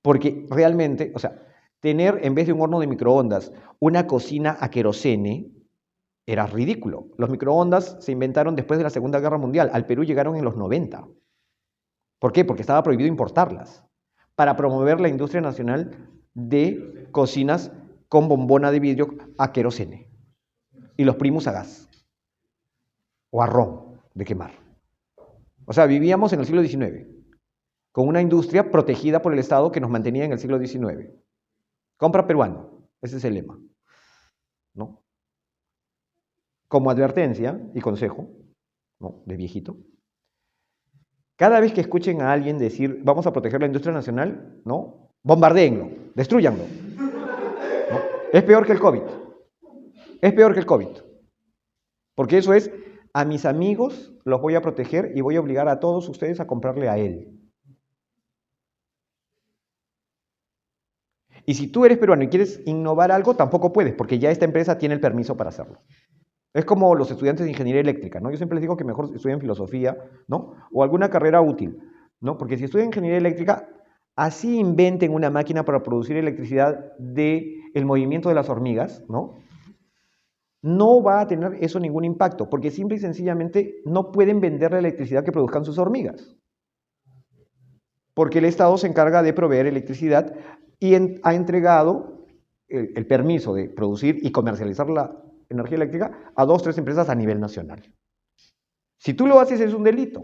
S2: Porque realmente, o sea, tener en vez de un horno de microondas una cocina a querosene era ridículo. Los microondas se inventaron después de la Segunda Guerra Mundial. Al Perú llegaron en los 90. ¿Por qué? Porque estaba prohibido importarlas, para promover la industria nacional de cocinas con bombona de vidrio a querosene y los primus a gas o a ron de quemar. O sea, vivíamos en el siglo XIX con una industria protegida por el Estado que nos mantenía en el siglo XIX. Compra peruano, ese es el lema, ¿no? Como advertencia y consejo, ¿no?, de viejito, cada vez que escuchen a alguien decir vamos a proteger la industria nacional, ¿no?, bombardéenlo, destrúyanlo, ¿no? Es peor que el COVID. Es peor que el COVID. Porque eso es, a mis amigos los voy a proteger y voy a obligar a todos ustedes a comprarle a él. Y si tú eres peruano y quieres innovar algo, tampoco puedes, porque ya esta empresa tiene el permiso para hacerlo. Es como los estudiantes de ingeniería eléctrica, ¿no? Yo siempre les digo que mejor estudien filosofía, ¿no?, o alguna carrera útil, ¿no? Porque si estudian ingeniería eléctrica, así inventen una máquina para producir electricidad del movimiento de las hormigas, ¿no?, no va a tener eso ningún impacto, porque simple y sencillamente no pueden vender la electricidad que produzcan sus hormigas. Porque el Estado se encarga de proveer electricidad y ha entregado el permiso de producir y comercializar la energía eléctrica a 2 o 3 empresas a nivel nacional. Si tú lo haces es un delito.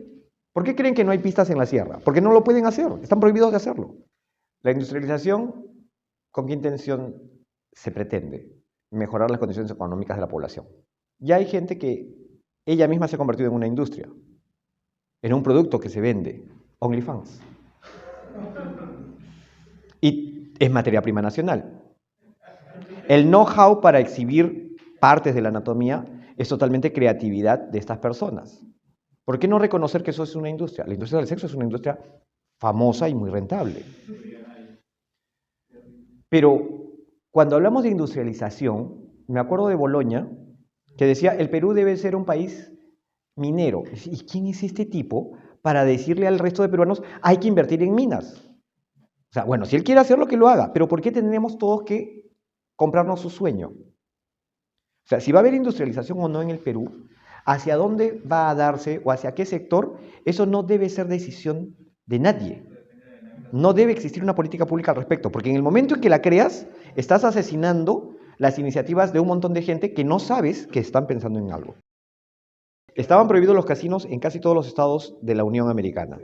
S2: ¿Por qué creen que no hay pistas en la sierra? Porque no lo pueden hacer, están prohibidos de hacerlo. La industrialización, ¿con qué intención se pretende? Mejorar las condiciones económicas de la población. Ya hay gente que ella misma se ha convertido en una industria, en un producto que se vende, OnlyFans. Y es materia prima nacional. El know-how para exhibir partes de la anatomía es totalmente creatividad de estas personas. ¿Por qué no reconocer que eso es una industria? La industria del sexo es una industria famosa y muy rentable. Pero cuando hablamos de industrialización, me acuerdo de Boloña, que decía, el Perú debe ser un país minero. ¿Y quién es este tipo para decirle al resto de peruanos, hay que invertir en minas? O sea, bueno, si él quiere hacerlo, que lo haga, pero ¿por qué tendríamos todos que comprarnos su sueño? O sea, si va a haber industrialización o no en el Perú, hacia dónde va a darse o hacia qué sector, eso no debe ser decisión de nadie. No debe existir una política pública al respecto, porque en el momento en que la creas, estás asesinando las iniciativas de un montón de gente que no sabes que están pensando en algo. Estaban prohibidos los casinos en casi todos los estados de la Unión Americana,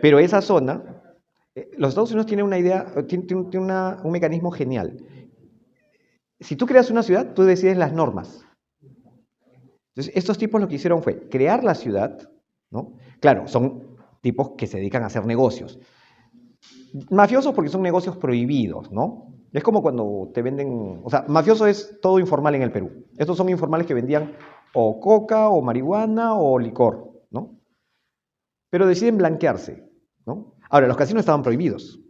S2: pero esa zona, los Estados Unidos tienen una idea, tiene un mecanismo genial. Si tú creas una ciudad, tú decides las normas. Entonces, estos tipos lo que hicieron fue crear la ciudad, ¿no? Claro, son tipos que se dedican a hacer negocios. Mafiosos porque son negocios prohibidos, ¿no? Es como cuando te venden, o sea, mafioso es todo informal en el Perú. Estos son informales que vendían o coca, o marihuana, o licor, ¿no? Pero deciden blanquearse, ¿no? Ahora, los casinos estaban prohibidos.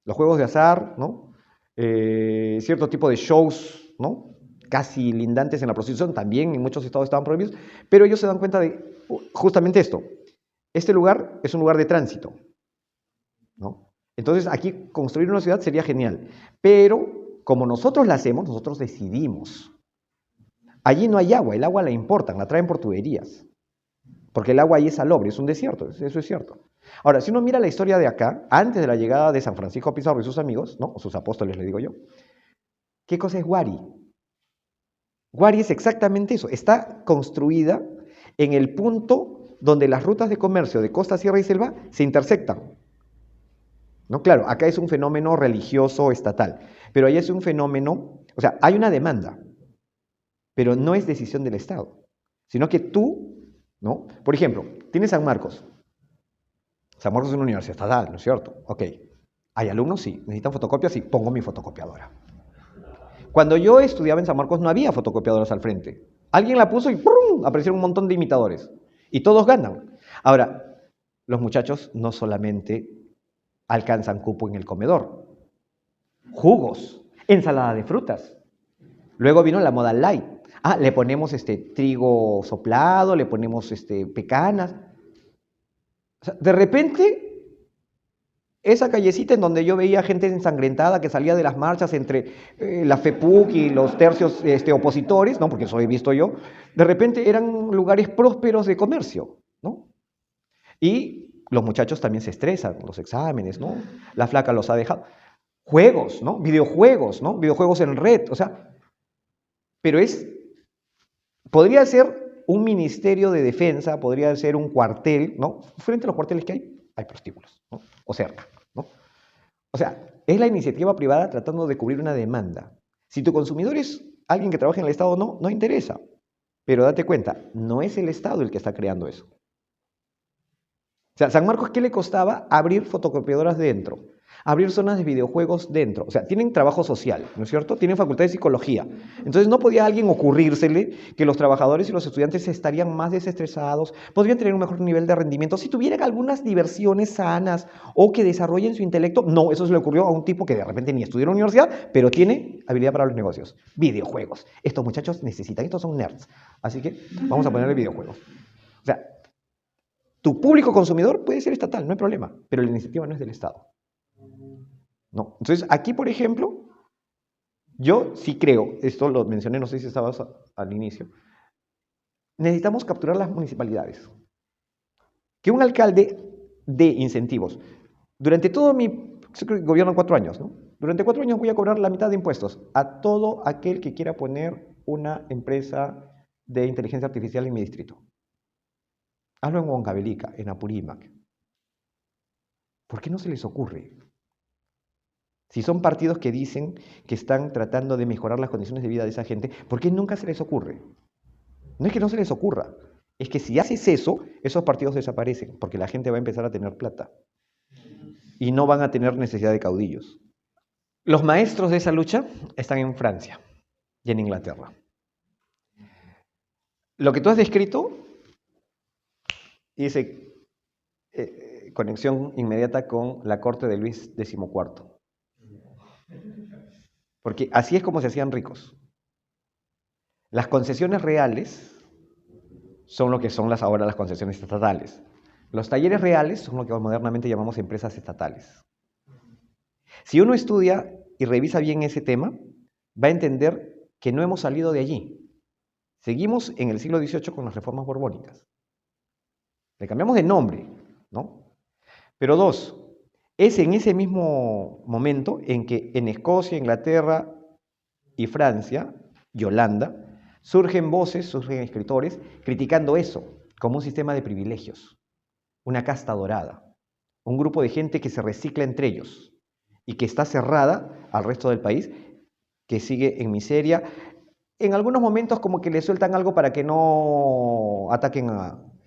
S2: Los juegos de azar, ¿no? Cierto tipo de shows, ¿no?, casi lindantes en la prostitución, también en muchos estados estaban prohibidos, pero ellos se dan cuenta de justamente esto. Este lugar es un lugar de tránsito, ¿no? Entonces, aquí construir una ciudad sería genial, pero como nosotros la hacemos, nosotros decidimos. Allí no hay agua, el agua la importan, la traen por tuberías, porque el agua ahí es salobre, es un desierto, eso es cierto. Ahora, si uno mira la historia de acá, antes de la llegada de San Francisco Pizarro y sus amigos, ¿no?, o sus apóstoles, le digo yo, ¿qué cosa es Huari? Huari es exactamente eso, está construida en el punto donde las rutas de comercio de costa, sierra y selva se intersectan. ¿No? Claro, acá es un fenómeno religioso estatal, pero allá es un fenómeno, o sea, hay una demanda, pero no es decisión del Estado, sino que tú, ¿no? Por ejemplo, tienes San Marcos. San Marcos es una universidad estatal, ¿no es cierto? Ok. ¿Hay alumnos? Sí. ¿Necesitan fotocopias? Sí. Pongo mi fotocopiadora. Cuando yo estudiaba en San Marcos no había fotocopiadoras al frente. Alguien la puso y ¡prum! Aparecieron un montón de imitadores. Y todos ganan. Ahora, los muchachos no solamente alcanzan cupo en el comedor. Jugos, ensalada de frutas. Luego vino la moda light. Ah, le ponemos trigo soplado, le ponemos pecanas. O sea, de repente, esa callecita en donde yo veía gente ensangrentada que salía de las marchas entre la FEPUC y los tercios opositores, ¿no? Porque eso he visto yo, de repente eran lugares prósperos de comercio, ¿no? Y los muchachos también se estresan con los exámenes, ¿no? La flaca los ha dejado. Juegos, ¿no? Videojuegos, ¿no? Videojuegos en red, o sea, pero podría ser un ministerio de defensa, podría ser un cuartel, ¿no? Frente a los cuarteles que hay prostíbulos, ¿no? O cerca, ¿no? O sea, es la iniciativa privada tratando de cubrir una demanda. Si tu consumidor es alguien que trabaja en el Estado, no interesa. Pero date cuenta, no es el Estado el que está creando eso. O sea, San Marcos, ¿qué le costaba abrir fotocopiadoras dentro? Abrir zonas de videojuegos dentro. O sea, tienen trabajo social, ¿no es cierto? Tienen facultad de psicología. Entonces, ¿no podía a alguien ocurrírsele que los trabajadores y los estudiantes estarían más desestresados, podrían tener un mejor nivel de rendimiento si tuvieran algunas diversiones sanas o que desarrollen su intelecto? No, eso se le ocurrió a un tipo que de repente ni estudió en la universidad, pero tiene habilidad para los negocios. Videojuegos. Estos muchachos necesitan, estos son nerds. Así que vamos a ponerle videojuegos. O sea, tu público consumidor puede ser estatal, no hay problema, pero la iniciativa no es del Estado. No. Entonces, aquí, por ejemplo, yo sí creo, esto lo mencioné, no sé si estabas al inicio, necesitamos capturar las municipalidades. Que un alcalde dé incentivos. Durante todo mi gobierno 4 años, ¿no? Durante 4 años voy a cobrar la mitad de impuestos a todo aquel que quiera poner una empresa de inteligencia artificial en mi distrito. Hazlo en Huancavelica, en Apurímac. ¿Por qué no se les ocurre? Si son partidos que dicen que están tratando de mejorar las condiciones de vida de esa gente, ¿por qué nunca se les ocurre? No es que no se les ocurra, es que si haces eso, esos partidos desaparecen, porque la gente va a empezar a tener plata y no van a tener necesidad de caudillos. Los maestros de esa lucha están en Francia y en Inglaterra. Lo que tú has descrito dice conexión inmediata con la corte de Luis XIV. Porque así es como se hacían ricos. Las concesiones reales son lo que son ahora las concesiones estatales. Los talleres reales son lo que modernamente llamamos empresas estatales. Si uno estudia y revisa bien ese tema, va a entender que no hemos salido de allí. Seguimos en el siglo XVIII con las reformas borbónicas. Le cambiamos de nombre, ¿no? Pero 2, es en ese mismo momento en que en Escocia, Inglaterra y Francia y Holanda surgen voces, surgen escritores criticando eso como un sistema de privilegios, una casta dorada, un grupo de gente que se recicla entre ellos y que está cerrada al resto del país, que sigue en miseria. En algunos momentos como que le sueltan algo para que no ataquen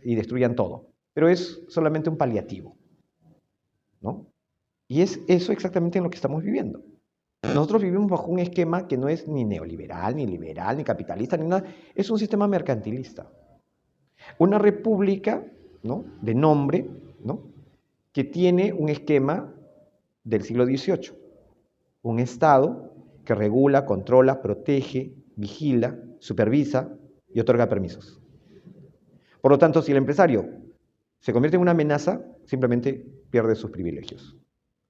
S2: y destruyan todo, pero es solamente un paliativo, ¿no? Y es eso exactamente en lo que estamos viviendo. Nosotros vivimos bajo un esquema que no es ni neoliberal, ni liberal, ni capitalista, ni nada. Es un sistema mercantilista. Una república, ¿no?, de nombre, ¿no?, que tiene un esquema del siglo XVIII. Un Estado que regula, controla, protege, vigila, supervisa y otorga permisos. Por lo tanto, si el empresario se convierte en una amenaza, simplemente pierde sus privilegios.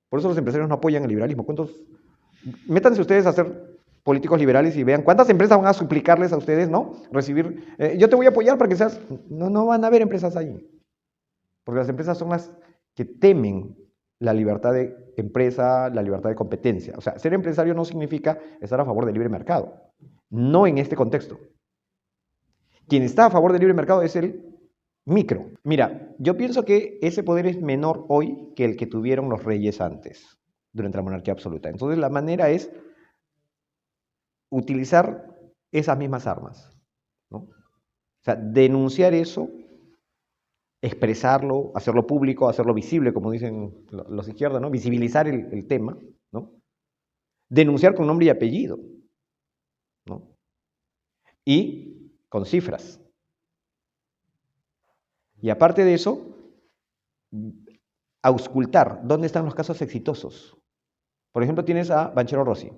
S2: Por eso los empresarios no apoyan el liberalismo. Métanse ustedes a ser políticos liberales y vean cuántas empresas van a suplicarles a ustedes, ¿no?, recibir, yo te voy a apoyar para que seas... No van a haber empresas allí. Porque las empresas son las que temen la libertad de empresa, la libertad de competencia. O sea, ser empresario no significa estar a favor del libre mercado. No en este contexto. Quien está a favor del libre mercado es el micro. Mira, yo pienso que ese poder es menor hoy que el que tuvieron los reyes antes, durante la monarquía absoluta. Entonces la manera es utilizar esas mismas armas, ¿no? O sea, denunciar eso, expresarlo, hacerlo público, hacerlo visible, como dicen los izquierdas, ¿no? Visibilizar el tema, ¿no? Denunciar con nombre y apellido. y con cifras. Y aparte de eso, auscultar dónde están los casos exitosos. Por ejemplo, tienes a Banchero Rossi.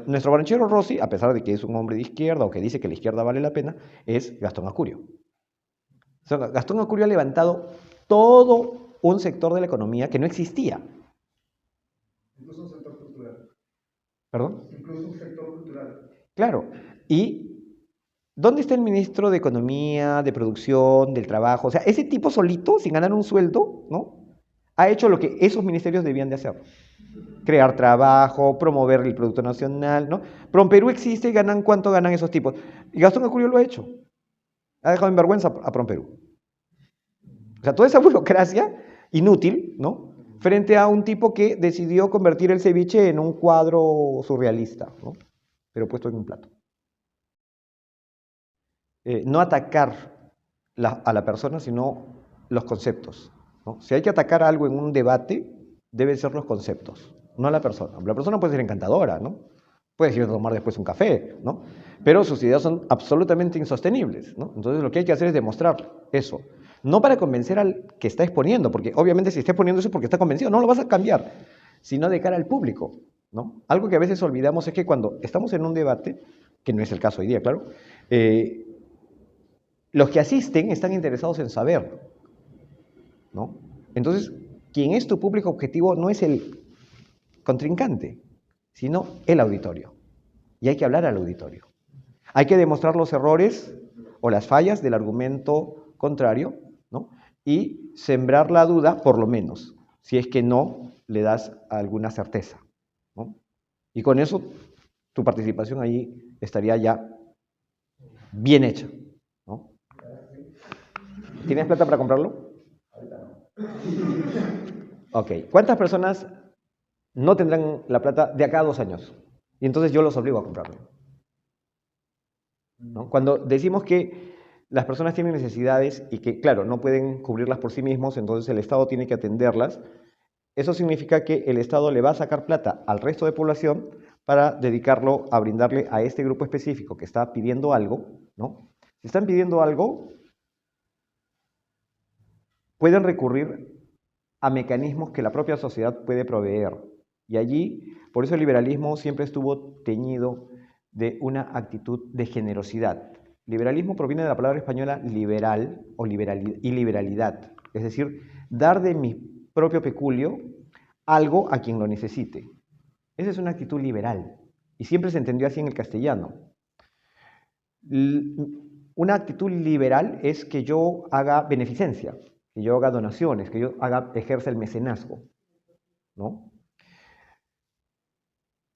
S2: Nuestro Banchero Rossi, a pesar de que es un hombre de izquierda o que dice que la izquierda vale la pena, es Gastón Acurio. O sea, Gastón Acurio ha levantado todo un sector de la economía que no existía.
S5: Incluso un sector cultural.
S2: ¿Perdón?
S5: Incluso un sector cultural.
S2: Claro. ¿Y dónde está el ministro de Economía, de Producción, del Trabajo? O sea, ese tipo solito, sin ganar un sueldo, ¿no?, ha hecho lo que esos ministerios debían de hacer. Crear trabajo, promover el producto nacional, ¿no? PROMPERÚ existe y ganan, ¿cuánto ganan esos tipos? Y Gastón Acurio lo ha hecho. Ha dejado en vergüenza a PROMPERÚ. O sea, toda esa burocracia inútil, ¿no?, frente a un tipo que decidió convertir el ceviche en un cuadro surrealista, ¿no?, pero puesto en un plato. No atacar a la persona, sino los conceptos, ¿no? Si hay que atacar algo en un debate, deben ser los conceptos, no a la persona. La persona puede ser encantadora, ¿no? Puedes ir a tomar después un café, ¿no? Pero sus ideas son absolutamente insostenibles, ¿no? Entonces lo que hay que hacer es demostrar eso. No para convencer al que está exponiendo, porque obviamente si está exponiendo eso es porque está convencido, no lo vas a cambiar, sino de cara al público, ¿no? Algo que a veces olvidamos es que cuando estamos en un debate, que no es el caso hoy día, claro, los que asisten están interesados en saber, ¿no? Entonces, quien es tu público objetivo no es el contrincante, sino el auditorio. Y hay que hablar al auditorio. Hay que demostrar los errores o las fallas del argumento contrario, ¿no?, y sembrar la duda, por lo menos, si es que no le das alguna certeza, ¿no? Y con eso, tu participación ahí estaría ya bien hecha, ¿no? ¿Tienes plata para comprarlo? Ok. ¿Cuántas personas no tendrán la plata de acá a 2 años? Y entonces yo los obligo a comprarlo, ¿no? Cuando decimos que las personas tienen necesidades y que, claro, no pueden cubrirlas por sí mismos, entonces el Estado tiene que atenderlas, eso significa que el Estado le va a sacar plata al resto de población para dedicarlo a brindarle a este grupo específico que está pidiendo algo, ¿no? Si están pidiendo algo, pueden recurrir a mecanismos que la propia sociedad puede proveer. Y allí, por eso el liberalismo siempre estuvo teñido de una actitud de generosidad. Liberalismo proviene de la palabra española liberal o liberalidad, es decir, dar de mi propio peculio algo a quien lo necesite. Esa es una actitud liberal y siempre se entendió así en el castellano. Una actitud liberal es que yo haga beneficencia, que yo haga donaciones, que yo ejerza el mecenazgo, ¿no?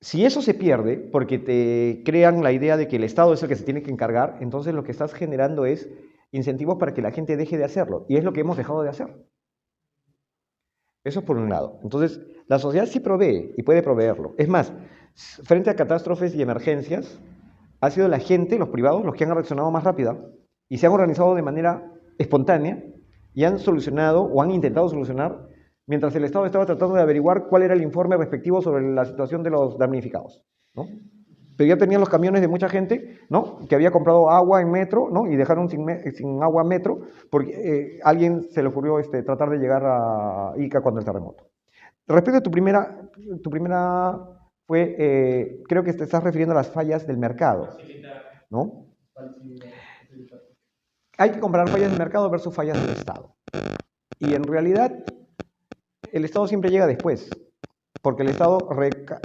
S2: Si eso se pierde porque te crean la idea de que el Estado es el que se tiene que encargar, entonces lo que estás generando es incentivos para que la gente deje de hacerlo, y es lo que hemos dejado de hacer. Eso es por un lado. Entonces, la sociedad sí provee y puede proveerlo. Es más, frente a catástrofes y emergencias, ha sido la gente, los privados, los que han reaccionado más rápida y se han organizado de manera espontánea y han solucionado o han intentado solucionar mientras el Estado estaba tratando de averiguar cuál era el informe respectivo sobre la situación de los damnificados, ¿no? Pero ya tenían los camiones de mucha gente, ¿no?, que había comprado agua en metro, ¿no?, y dejaron sin agua en metro porque alguien se le ocurrió tratar de llegar a Ica cuando el terremoto. Respecto a tu primera fue, creo que te estás refiriendo a las fallas del mercado, ¿no? Hay que comparar fallas del mercado versus fallas del Estado. Y en realidad, el Estado siempre llega después, porque el Estado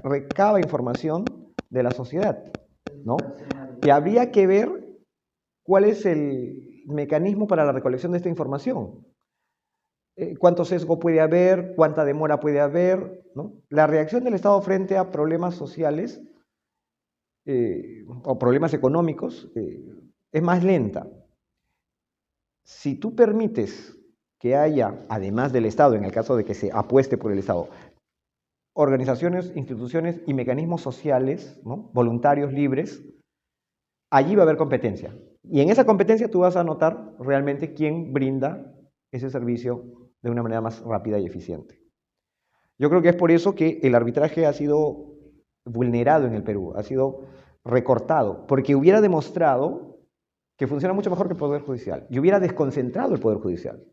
S2: recaba información de la sociedad, ¿no? Y habría que ver cuál es el mecanismo para la recolección de esta información. ¿Cuánto sesgo puede haber? ¿Cuánta demora puede haber? ¿No? La reacción del Estado frente a problemas sociales o problemas económicos es más lenta. Si tú permites que haya, además del Estado, en el caso de que se apueste por el Estado, organizaciones, instituciones y mecanismos sociales, ¿no?, voluntarios, libres, allí va a haber competencia. Y en esa competencia tú vas a notar realmente quién brinda ese servicio de una manera más rápida y eficiente. Yo creo que es por eso que el arbitraje ha sido vulnerado en el Perú, ha sido recortado, porque hubiera demostrado que funciona mucho mejor que el Poder Judicial y hubiera desconcentrado el Poder Judicial.